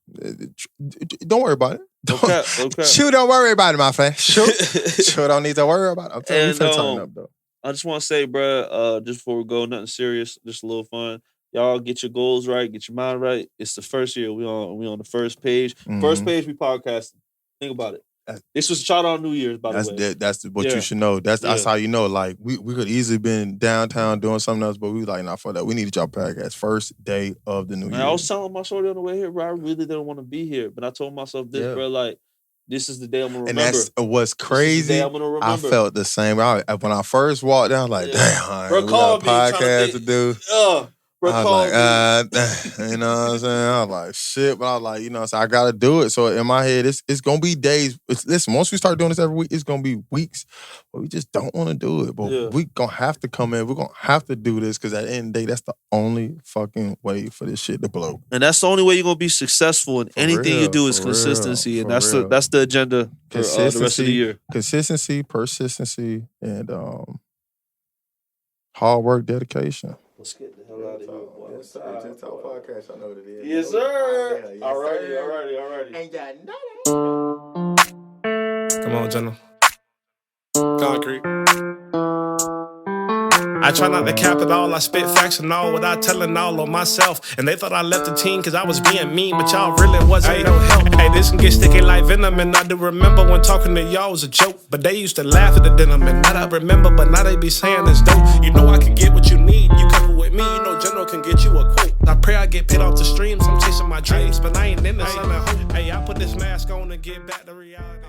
don't worry about it.
Okay.
Shoot, don't worry about it, my friend. Shoot, don't need to worry about it. I'm telling you, we finna turn up, though.
I just want to say, bro, just before we go, nothing serious, just a little fun. Y'all get your goals right, get your mind right. It's the first year. We on the first page. Mm-hmm. First page, we podcasting. Think about it. This was shot on New Year's, by the way.
That's what you should know. That's how you know. Like, we could easily been downtown doing something else, but we was like, nah, for that. We needed y'all podcast first day of the new year.
I was telling my shorty on the way here, bro, I really didn't want to be here. But I told myself this, bro, like, this is the day I'm going to remember. And that's
what's crazy.
I'm gonna remember.
I felt the same. When I first walked down, like, damn, bro, we got a podcast to do.
Bro,
I was like, you know what I'm saying? I was like, shit, but I was like, you know what I'm saying? I got to do it. So in my head, it's going to be days. Listen, once we start doing this every week, it's going to be weeks, but we just don't want to do it. But we going to have to come in. We're going to have to do this because at the end of the day, that's the only fucking way for this shit to blow.
And that's the only way you're going to be successable in anything you do is consistency. And that's the agenda for the rest of the year.
Consistency, persistency, and hard work, dedication.
Let's get the hell out of here, boy.
Yes, sir. JIT Talk podcast. I know what it is.
Yes, sir. All righty.
And y'all know that.
Come on, General.
Concrete.
I try not to cap it all, I spit facts and all without telling all on myself. And they thought I left the team cause I was being mean, but y'all really wasn't no help. Hey, this can get sticky like venom, and I do remember when talking to y'all was a joke. But they used to laugh at the denim, and now I remember, but now they be saying it's dope. You know I can get what you need, you couple with me, you know General can get you a quote. I pray I get paid off the streams, I'm chasing my dreams, but I ain't in the sun at home. Hey, I put this mask on to get back to reality.